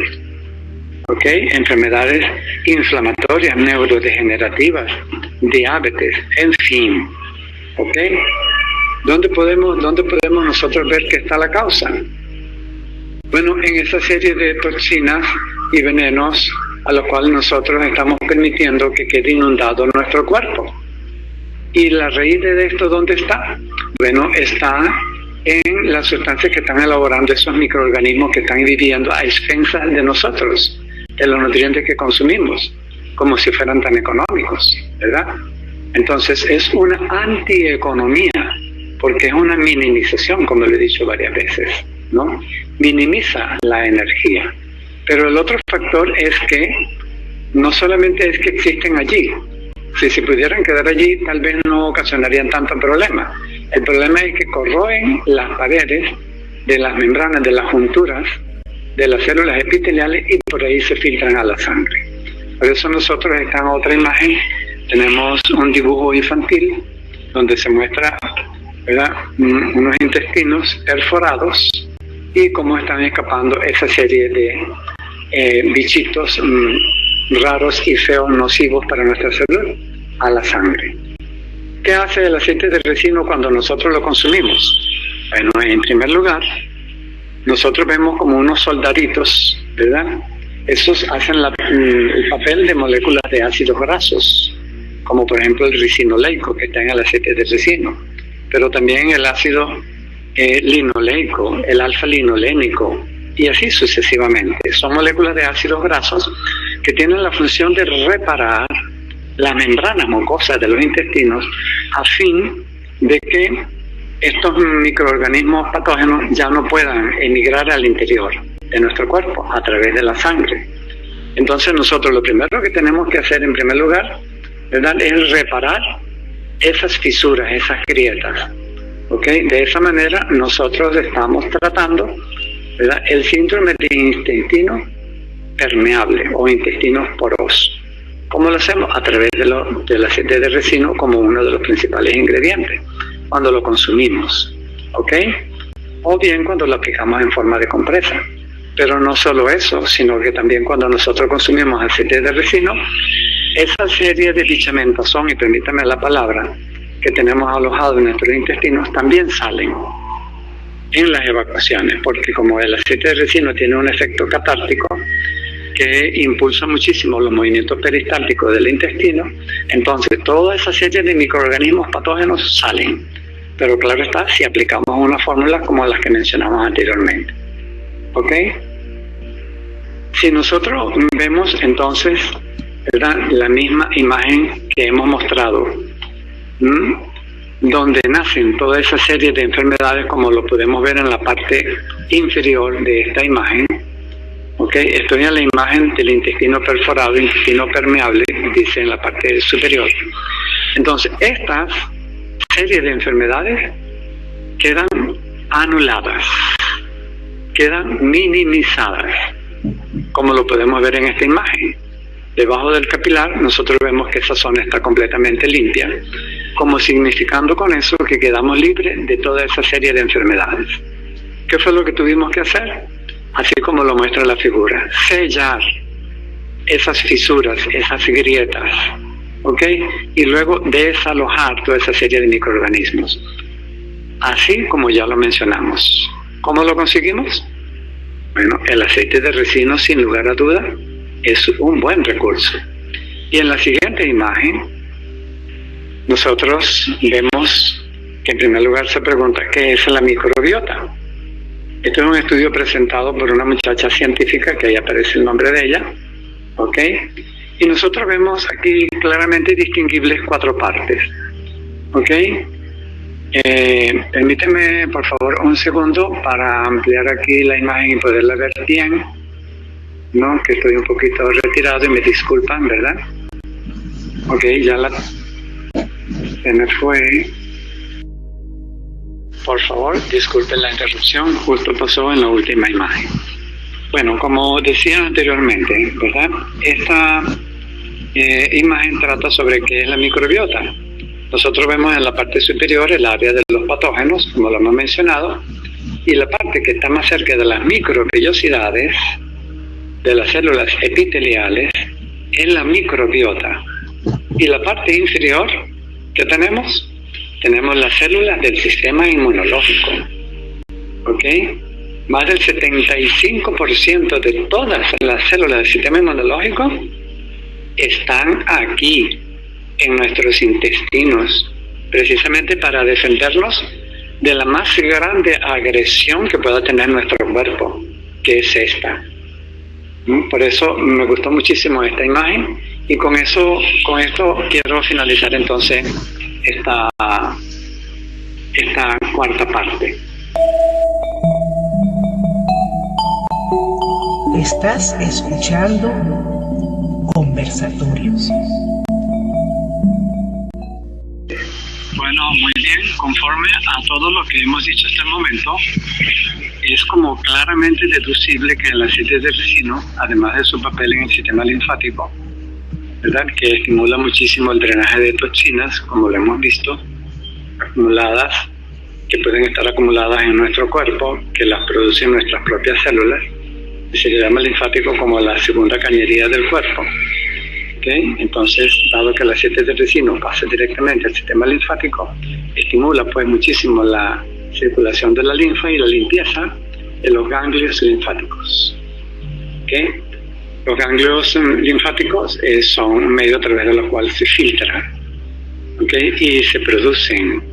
B: ¿ok?, enfermedades inflamatorias, neurodegenerativas, diabetes, en fin. ¿Ok? ¿Dónde podemos nosotros ver que está la causa? Bueno, en esa serie de toxinas y venenos a los cuales nosotros estamos permitiendo que quede inundado nuestro cuerpo. ¿Y la raíz de esto dónde está? Bueno, está en las sustancias que están elaborando esos microorganismos que están viviendo a expensas de nosotros, de los nutrientes que consumimos, como si fueran tan económicos, ¿verdad? Entonces es una antieconomía, porque es una minimización, como le he dicho varias veces, ¿no? Minimiza la energía. Pero el otro factor es que no solamente es que existen allí. Si se pudieran quedar allí, tal vez no ocasionarían tanto problema. El problema es que corroen las paredes de las membranas, de las junturas, de las células epiteliales, y por ahí se filtran a la sangre. Por eso nosotros, esta en otra imagen, tenemos un dibujo infantil donde se muestra, ¿verdad?, unos intestinos perforados y cómo están escapando esa serie de bichitos raros y feos, nocivos para nuestra salud, a la sangre. ¿Qué hace el aceite de resino cuando nosotros lo consumimos? Bueno, en primer lugar, nosotros vemos como unos soldaditos, ¿verdad? Esos hacen el papel de moléculas de ácidos grasos, como por ejemplo el ricinoleico que está en el aceite de resino, pero también el ácido linoleico, el alfa-linolénico, y así sucesivamente. Son moléculas de ácidos grasos que tienen la función de reparar las membranas mucosas de los intestinos a fin de que estos microorganismos patógenos ya no puedan emigrar al interior de nuestro cuerpo a través de la sangre. Entonces nosotros lo primero que tenemos que hacer en primer lugar, ¿verdad?, es reparar esas fisuras, esas grietas. ¿Ok? De esa manera nosotros estamos tratando, ¿verdad?, el síndrome de intestino permeable o intestinos porosos. ¿Cómo lo hacemos? A través del aceite de resino como uno de los principales ingredientes, cuando lo consumimos, ¿ok? O bien cuando lo aplicamos en forma de compresa. Pero no solo eso, sino que también cuando nosotros consumimos aceite de resino, esa serie de bichamentazón, y permítame la palabra, que tenemos alojados en nuestros intestinos, también salen en las evacuaciones, porque como el aceite de resino tiene un efecto catártico, que impulsa muchísimo los movimientos peristálticos del intestino, entonces toda esa serie de microorganismos patógenos salen. Pero claro está, si aplicamos una fórmula como las que mencionamos anteriormente. ¿Ok? Si nosotros vemos entonces, ¿verdad?, la misma imagen que hemos mostrado, donde nacen toda esa serie de enfermedades, como lo podemos ver en la parte inferior de esta imagen. ¿Ok? Estoy en la imagen del intestino perforado, intestino permeable, dice en la parte superior. Entonces, estas series de enfermedades quedan anuladas, quedan minimizadas, como lo podemos ver en esta imagen. Debajo del capilar nosotros vemos que esa zona está completamente limpia, como significando con eso que quedamos libres de toda esa serie de enfermedades. ¿Qué fue lo que tuvimos que hacer? Así como lo muestra la figura, sellar esas fisuras, esas grietas, ¿ok? Y luego desalojar toda esa serie de microorganismos, así como ya lo mencionamos. ¿Cómo lo conseguimos? Bueno, el aceite de resino, sin lugar a duda, es un buen recurso. Y en la siguiente imagen, nosotros vemos que en primer lugar se pregunta, ¿qué es la microbiota? Este es un estudio presentado por una muchacha científica, que ahí aparece el nombre de ella, ¿ok? Y nosotros vemos aquí claramente distinguibles 4 partes, ¿ok? Permíteme, por favor, un segundo para ampliar aquí la imagen y poderla ver bien, ¿no? Que estoy un poquito retirado y me disculpan, ¿verdad? Ok, se me fue. Por favor, disculpen la interrupción, justo pasó en la última imagen. Bueno, como decía anteriormente, ¿verdad? Esta imagen trata sobre qué es la microbiota. Nosotros vemos en la parte superior el área de los patógenos, como lo hemos mencionado, y la parte que está más cerca de las microvellosidades, de las células epiteliales, es la microbiota. Y la parte inferior, ¿qué tenemos? Tenemos las células del sistema inmunológico. ¿Ok? Más del 75% de todas las células del sistema inmunológico están aquí, en nuestros intestinos, precisamente para defendernos de la más grande agresión que pueda tener nuestro cuerpo, que es esta. Por eso me gustó muchísimo esta imagen, y con esto quiero finalizar entonces esta cuarta parte.
A: Estás escuchando Conversatorios.
B: Bueno, muy bien, conforme a todo lo que hemos dicho hasta el momento, es como claramente deducible que el aceite de resino, además de su papel en el sistema linfático, ¿verdad?, que estimula muchísimo el drenaje de toxinas, como lo hemos visto, acumuladas, que pueden estar acumuladas en nuestro cuerpo, que las producen nuestras propias células, y se le llama linfático como la segunda cañería del cuerpo. ¿Okay? Entonces, dado que el aceite de resino pasa directamente al sistema linfático, estimula pues muchísimo la circulación de la linfa y la limpieza de los ganglios linfáticos. ¿Okay? Los ganglios linfáticos son un medio a través de los cuales se filtra, ¿okay?, y se producen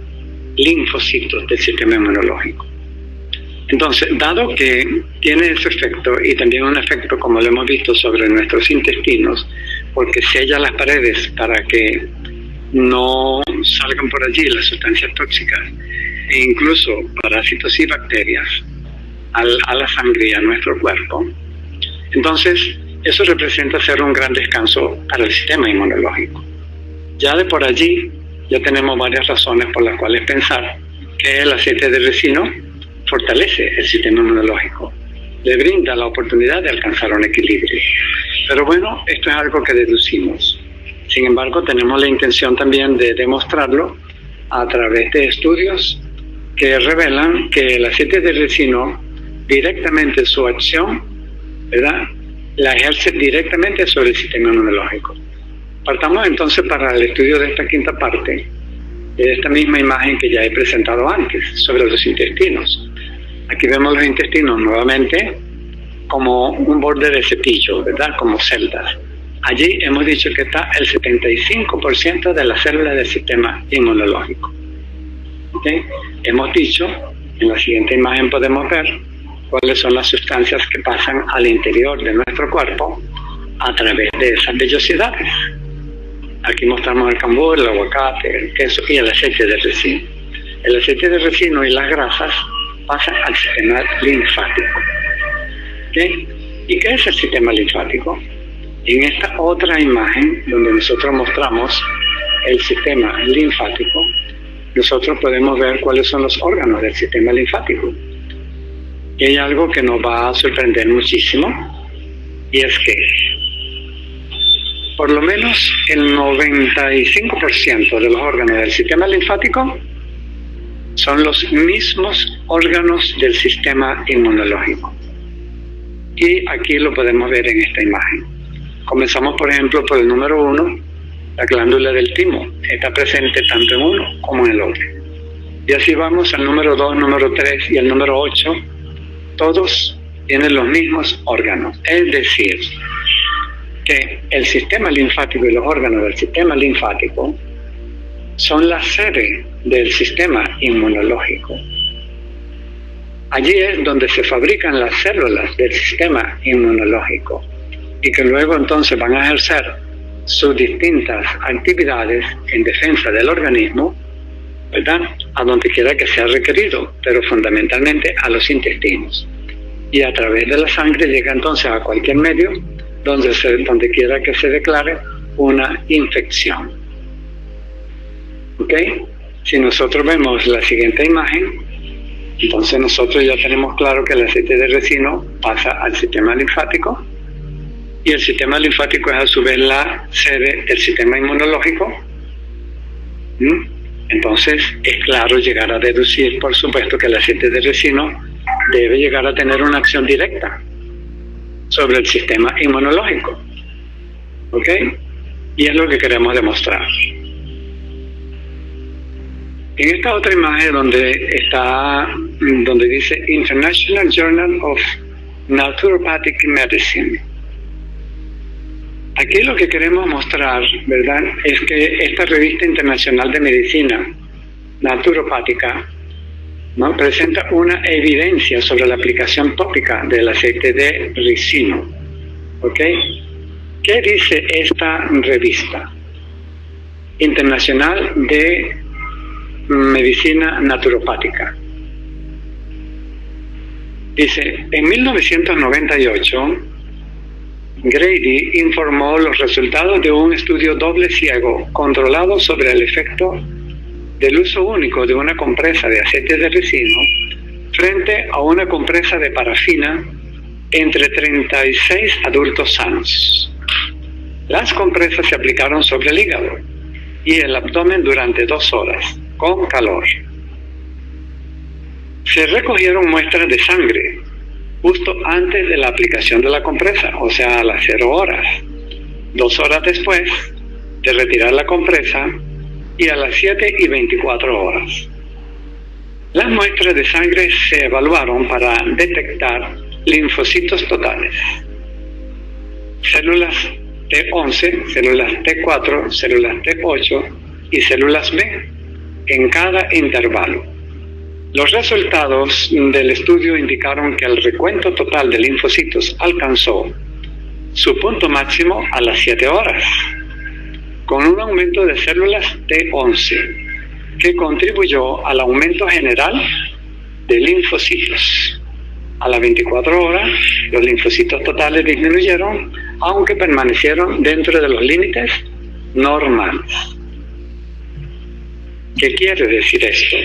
B: linfocitos del sistema inmunológico. Entonces, dado que tiene ese efecto, y también un efecto, como lo hemos visto, sobre nuestros intestinos, porque sella las paredes para que no salgan por allí las sustancias tóxicas, e incluso parásitos y bacterias a la sangre y a nuestro cuerpo, entonces eso representa ser un gran descanso para el sistema inmunológico. Ya de por allí ya tenemos varias razones por las cuales pensar que el aceite de resino fortalece el sistema inmunológico, le brinda la oportunidad de alcanzar un equilibrio. Pero bueno, esto es algo que deducimos. Sin embargo, tenemos la intención también de demostrarlo a través de estudios que revelan que el aceite de resino, directamente su acción, ¿verdad?, la ejerce directamente sobre el sistema inmunológico. Partamos entonces para el estudio de esta quinta parte, de esta misma imagen que ya he presentado antes, sobre los intestinos. Aquí vemos los intestinos nuevamente, como un borde de cepillo, ¿verdad? Como celdas. Allí hemos dicho que está el 75% de las células del sistema inmunológico. ¿Okay? Hemos dicho, en la siguiente imagen podemos ver cuáles son las sustancias que pasan al interior de nuestro cuerpo a través de esas vellosidades. Aquí mostramos el cambur, el aguacate, el queso y el aceite de ricino. El aceite de ricino y las grasas pasan al sistema linfático. ¿Okay? ¿Y qué es el sistema linfático? En esta otra imagen, donde nosotros mostramos el sistema linfático, nosotros podemos ver cuáles son los órganos del sistema linfático. Y hay algo que nos va a sorprender muchísimo, y es que por lo menos el 95% de los órganos del sistema linfático son los mismos órganos del sistema inmunológico. Y aquí lo podemos ver en esta imagen. Comenzamos, por ejemplo, por el número 1, la glándula del timo. Está presente tanto en uno como en el otro. Y así vamos al número 2, número 3 y el número 8. Todos tienen los mismos órganos. Es decir, que el sistema linfático y los órganos del sistema linfático son la sede del sistema inmunológico. Allí es donde se fabrican las células del sistema inmunológico y que luego entonces van a ejercer sus distintas actividades en defensa del organismo, ¿verdad? A donde quiera que sea requerido, pero fundamentalmente a los intestinos. Y a través de la sangre llega entonces a cualquier medio donde quiera que se declare una infección. ¿Ok? Si nosotros vemos la siguiente imagen, entonces nosotros ya tenemos claro que el aceite de ricino pasa al sistema linfático, y el sistema linfático es a su vez la sede del sistema inmunológico. Entonces es claro llegar a deducir, por supuesto, que el aceite de ricino debe llegar a tener una acción directa sobre el sistema inmunológico. ¿Ok? Y es lo que queremos demostrar. En esta otra imagen donde dice International Journal of Naturopathic Medicine, aquí lo que queremos mostrar, ¿verdad?, es que esta revista internacional de medicina naturopática, ¿no?, presenta una evidencia sobre la aplicación tópica del aceite de ricino. ¿Ok? ¿Qué dice esta revista internacional de medicina naturopática? Dice, en 1998, Grady informó los resultados de un estudio doble ciego controlado sobre el efecto del uso único de una compresa de aceite de ricino frente a una compresa de parafina entre 36 adultos sanos. Las compresas se aplicaron sobre el hígado y el abdomen durante 2 horas, con calor. Se recogieron muestras de sangre justo antes de la aplicación de la compresa, o sea, a las 0 horas, 2 horas después de retirar la compresa y a las 7:24 horas. Las muestras de sangre se evaluaron para detectar linfocitos totales, células T11, células T4, células T8 y células B en cada intervalo. Los resultados del estudio indicaron que el recuento total de linfocitos alcanzó su punto máximo a las 7 horas, con un aumento de células T11, que contribuyó al aumento general de linfocitos. A las 24 horas, los linfocitos totales disminuyeron, aunque permanecieron dentro de los límites normales. ¿Qué quiere decir esto?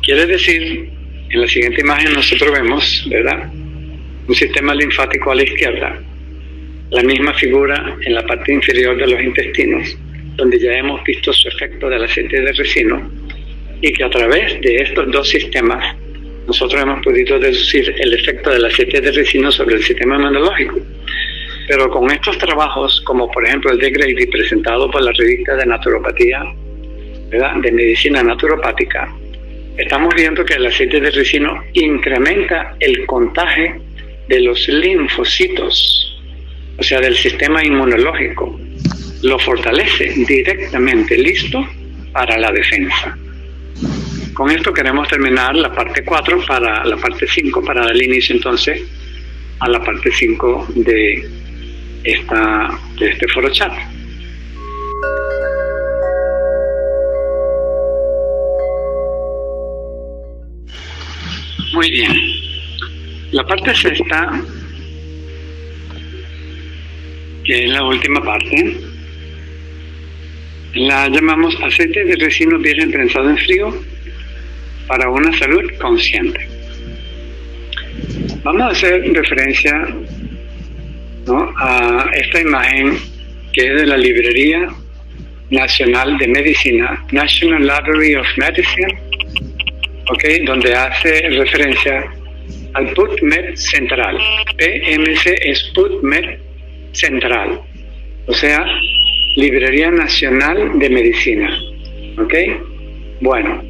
B: Quiere decir, en la siguiente imagen nosotros vemos, ¿verdad?, un sistema linfático a la izquierda, la misma figura en la parte inferior de los intestinos, donde ya hemos visto su efecto del aceite de ricino, y que a través de estos dos sistemas nosotros hemos podido deducir el efecto del aceite de ricino sobre el sistema inmunológico. Pero con estos trabajos, como por ejemplo el de Grady, presentado por la revista de naturopatía, ¿verdad?, de medicina naturopática, estamos viendo que el aceite de ricino incrementa el contagio de los linfocitos, o sea, del sistema inmunológico. Lo fortalece directamente, listo para la defensa. Con esto queremos terminar la parte 4 para la parte 5, para dar inicio entonces a la parte 5 de este foro chat. Muy bien. La parte 6, que es la última parte, la llamamos aceite de resino virgen prensado en frío para una salud consciente. Vamos a hacer referencia, ¿no?, a esta imagen que es de la Librería Nacional de Medicina, National Library of Medicine, donde hace referencia al PubMed Central. PMC es PubMed Central, o sea, Librería Nacional de Medicina. Bueno,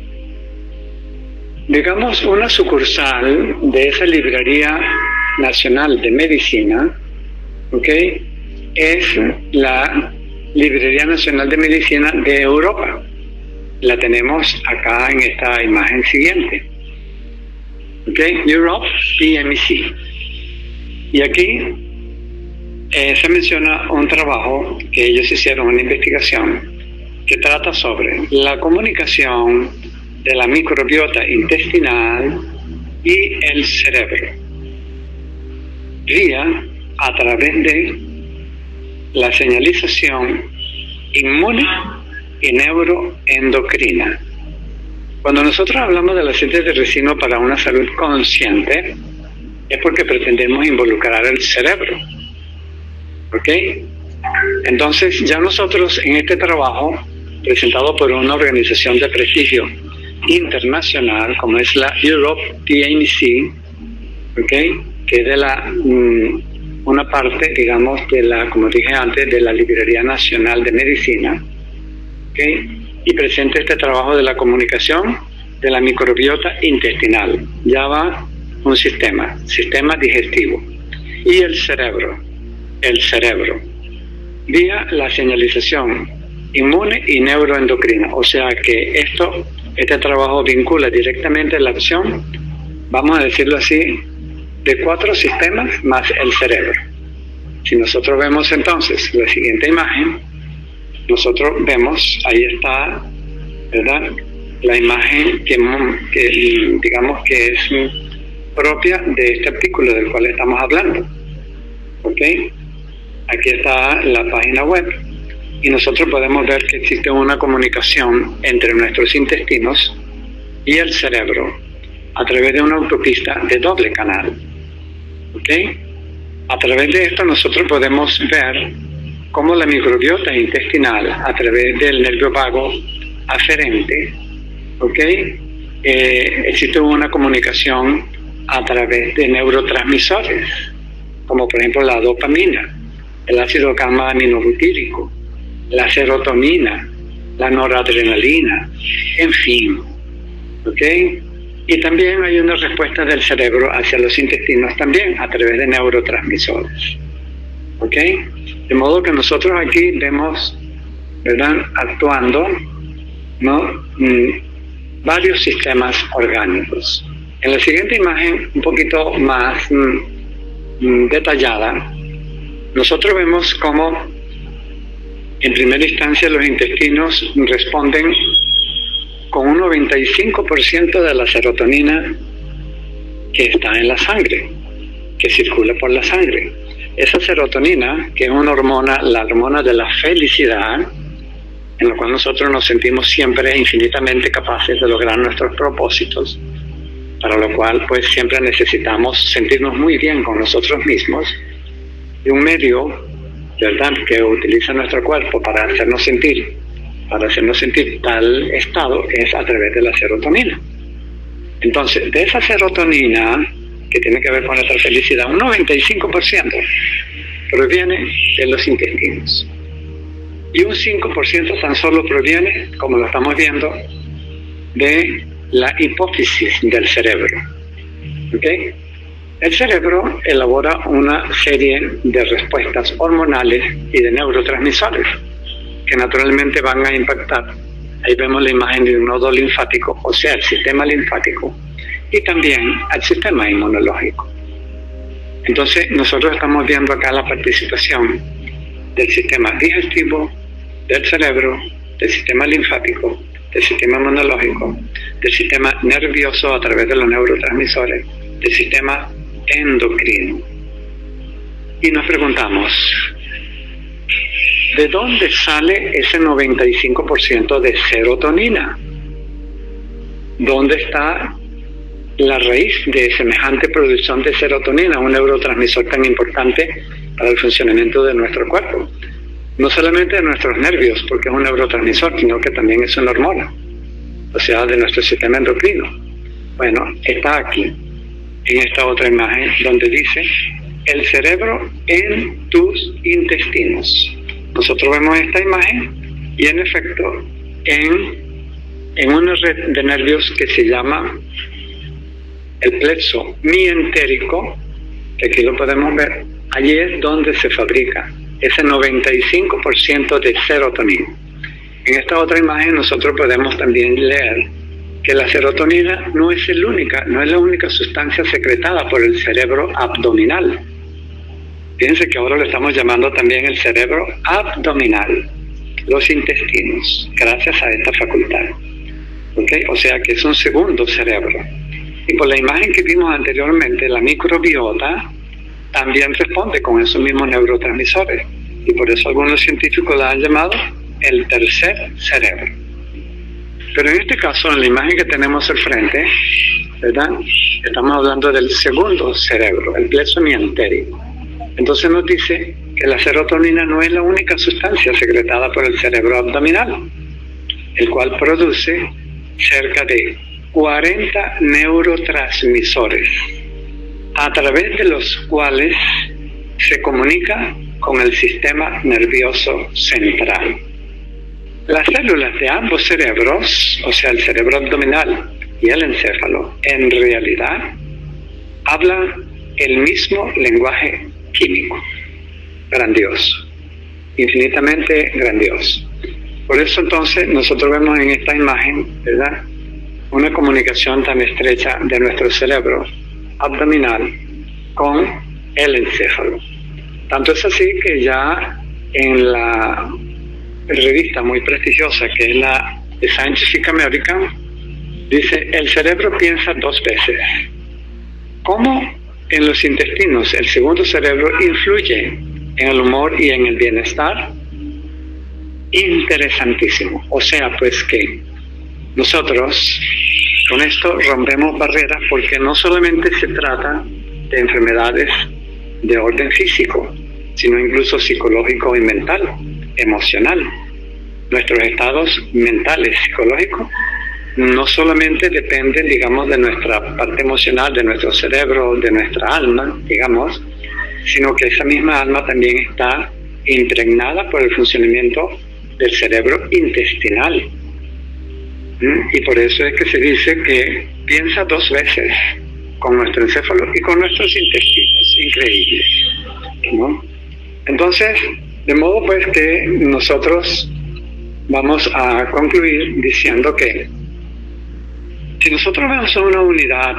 B: digamos una sucursal de esa Librería Nacional de Medicina, es la Librería Nacional de Medicina de Europa. La tenemos acá en esta imagen siguiente. Europe PMC. Y aquí se menciona un trabajo que ellos hicieron, una investigación que trata sobre la comunicación de la microbiota intestinal y el cerebro, vía a través de la señalización inmune y neuroendocrina. Cuando nosotros hablamos del aceite de resino para una salud consciente, es porque pretendemos involucrar el cerebro. Entonces, ya nosotros en este trabajo, presentado por una organización de prestigio internacional, como es la Europe PMC, que es de una parte, digamos, de la, como dije antes, de la Librería Nacional de Medicina, y presenta este trabajo de la comunicación de la microbiota intestinal. Ya va un sistema digestivo, y el cerebro, vía la señalización inmune y neuroendocrina. O sea que este trabajo vincula directamente la acción, vamos a decirlo así, de 4 sistemas más el cerebro. Si nosotros vemos entonces la siguiente imagen, nosotros vemos, ahí está, ¿verdad?, la imagen que digamos que es propia de este artículo del cual estamos hablando. Aquí está la página web y nosotros podemos ver que existe una comunicación entre nuestros intestinos y el cerebro a través de una autopista de doble canal. A través de esto nosotros podemos ver cómo la microbiota intestinal, a través del nervio vago aferente, existe una comunicación a través de neurotransmisores, como por ejemplo la dopamina, el ácido gamma-aminobutírico, la serotonina, la noradrenalina, en fin. Y también hay una respuesta del cerebro hacia los intestinos también a través de neurotransmisores. De modo que nosotros aquí vemos, ¿verdad?, actuando, ¿no?, varios sistemas orgánicos. En la siguiente imagen, un poquito más detallada, nosotros vemos cómo en primera instancia los intestinos responden con un 95% de la serotonina que está en la sangre, que circula por la sangre. Esa serotonina, que es una hormona, la hormona de la felicidad, en la cual nosotros nos sentimos siempre infinitamente capaces de lograr nuestros propósitos, para lo cual pues siempre necesitamos sentirnos muy bien con nosotros mismos, y un medio, ¿verdad?, que utiliza nuestro cuerpo para hacernos sentir tal estado es a través de la serotonina. Entonces, de esa serotonina, que tiene que ver con nuestra felicidad, un 95% proviene de los intestinos. Y un 5% tan solo proviene, como lo estamos viendo, de la hipófisis del cerebro. El cerebro elabora una serie de respuestas hormonales y de neurotransmisores que naturalmente van a impactar. Ahí vemos la imagen de un nodo linfático, o sea, el sistema linfático, y también al sistema inmunológico. Entonces, nosotros estamos viendo acá la participación del sistema digestivo, del cerebro, del sistema linfático, del sistema inmunológico, del sistema nervioso a través de los neurotransmisores, del sistema endocrino. Y nos preguntamos, ¿de dónde sale ese 95% de serotonina? ¿Dónde está la raíz de semejante producción de serotonina, un neurotransmisor tan importante para el funcionamiento de nuestro cuerpo? No solamente de nuestros nervios, porque es un neurotransmisor, sino que también es una hormona, o sea, de nuestro sistema endocrino. Bueno, está aquí, en esta otra imagen, donde dice, el cerebro en tus intestinos. Nosotros vemos esta imagen y en efecto, en una red de nervios que se llama el plexo mientérico, que aquí lo podemos ver, allí es donde se fabrica ese 95% de serotonina. En esta otra imagen nosotros podemos también leer que la serotonina no es la única sustancia secretada por el cerebro abdominal. Fíjense que ahora lo estamos llamando también el cerebro abdominal, los intestinos, gracias a esta facultad. ¿Okay? O sea que es un segundo cerebro. Y por la imagen que vimos anteriormente, la microbiota también responde con esos mismos neurotransmisores. Y por eso algunos científicos la han llamado el tercer cerebro. Pero en este caso, en la imagen que tenemos al frente, ¿verdad?, estamos hablando del segundo cerebro, el plexo mientérico. Entonces nos dice que la serotonina no es la única sustancia secretada por el cerebro abdominal, el cual produce cerca de 40 neurotransmisores, a través de los cuales se comunica con el sistema nervioso central. Las células de ambos cerebros, o sea, el cerebro abdominal y el encéfalo, en realidad hablan el mismo lenguaje químico. Grandioso, infinitamente grandioso. Por eso entonces nosotros vemos en esta imagen, ¿verdad?, una comunicación tan estrecha de nuestro cerebro abdominal con el encéfalo. Tanto es así que ya en la revista muy prestigiosa que es la The Scientific American, dice, el cerebro piensa 2 veces. ¿Cómo en los intestinos el segundo cerebro influye en el humor y en el bienestar? Interesantísimo. O sea, pues que nosotros con esto rompemos barreras, porque no solamente se trata de enfermedades de orden físico, sino incluso psicológico y mental, emocional. Nuestros estados mentales, psicológicos, no solamente dependen, digamos, de nuestra parte emocional, de nuestro cerebro, de nuestra alma, digamos, sino que esa misma alma también está impregnada por el funcionamiento del cerebro intestinal. Y por eso es que se dice que piensa 2 veces con nuestro encéfalo y con nuestros intestinos. Increíble, ¿no? Entonces, de modo pues que nosotros vamos a concluir diciendo que si nosotros vemos una unidad,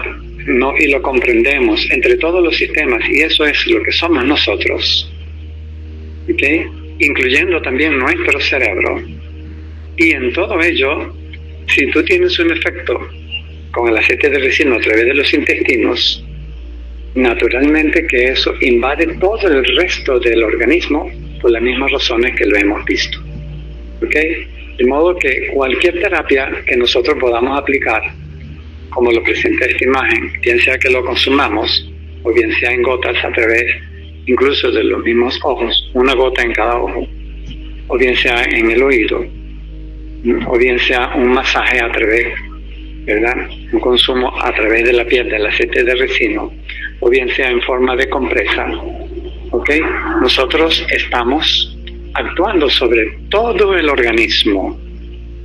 B: ¿no?, y lo comprendemos entre todos los sistemas, y eso es lo que somos nosotros, ¿okay?, incluyendo también nuestro cerebro, y en todo ello, si tú tienes un efecto con el aceite de ricino a través de los intestinos, naturalmente que eso invade todo el resto del organismo por las mismas razones que lo hemos visto. ¿Okay? De modo que cualquier terapia que nosotros podamos aplicar, como lo presenta esta imagen, bien sea que lo consumamos o bien sea en gotas a través incluso de los mismos ojos, una gota en cada ojo, o bien sea en el oído, o bien sea un masaje a través, ¿verdad?, un consumo a través de la piel del aceite de ricino, o bien sea en forma de compresa, ¿ok? Nosotros estamos actuando sobre todo el organismo,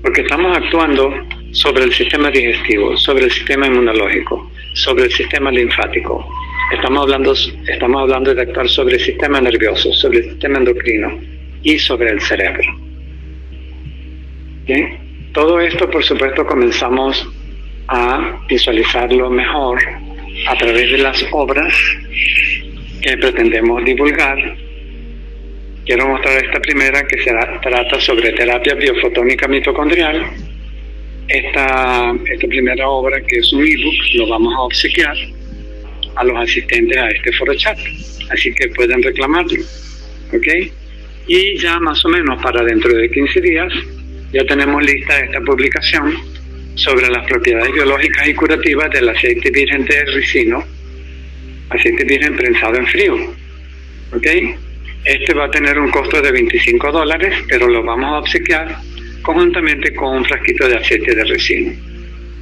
B: porque estamos actuando sobre el sistema digestivo, sobre el sistema inmunológico, sobre el sistema linfático, Estamos hablando de actuar sobre el sistema nervioso, sobre el sistema endocrino y sobre el cerebro. ¿Sí? Todo esto, por supuesto, comenzamos a visualizarlo mejor a través de las obras que pretendemos divulgar. Quiero mostrar esta primera, que trata sobre terapia biofotónica mitocondrial. Esta primera obra, que es un ebook, lo vamos a obsequiar a los asistentes a este foro chat, así que pueden reclamarlo, ¿ok? Y ya más o menos para dentro de 15 días ya tenemos lista esta publicación sobre las propiedades biológicas y curativas del aceite virgen de ricino, aceite virgen prensado en frío, ¿ok? Este va a tener un costo de $25, pero lo vamos a obsequiar conjuntamente con un frasquito de aceite de ricino,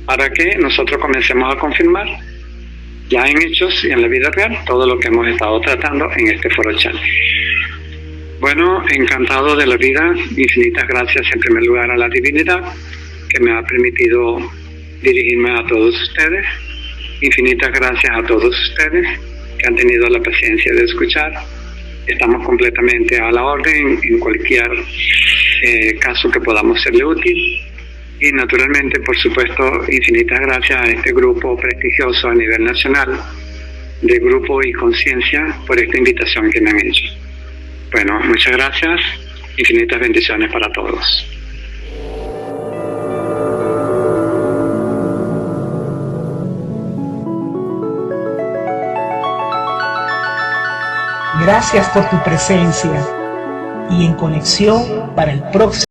B: para que nosotros comencemos a confirmar ya en hechos y en la vida real todo lo que hemos estado tratando en este foro chat. Bueno, encantado de la vida, infinitas gracias en primer lugar a la divinidad que me ha permitido dirigirme a todos ustedes, infinitas gracias a todos ustedes que han tenido la paciencia de escuchar. Estamos completamente a la orden en cualquier caso que podamos serle útil. Y naturalmente, por supuesto, infinitas gracias a este grupo prestigioso a nivel nacional de Grupo y Conciencia por esta invitación que me han hecho. Bueno, muchas gracias, infinitas bendiciones para todos.
A: Gracias por tu presencia y en conexión para el próximo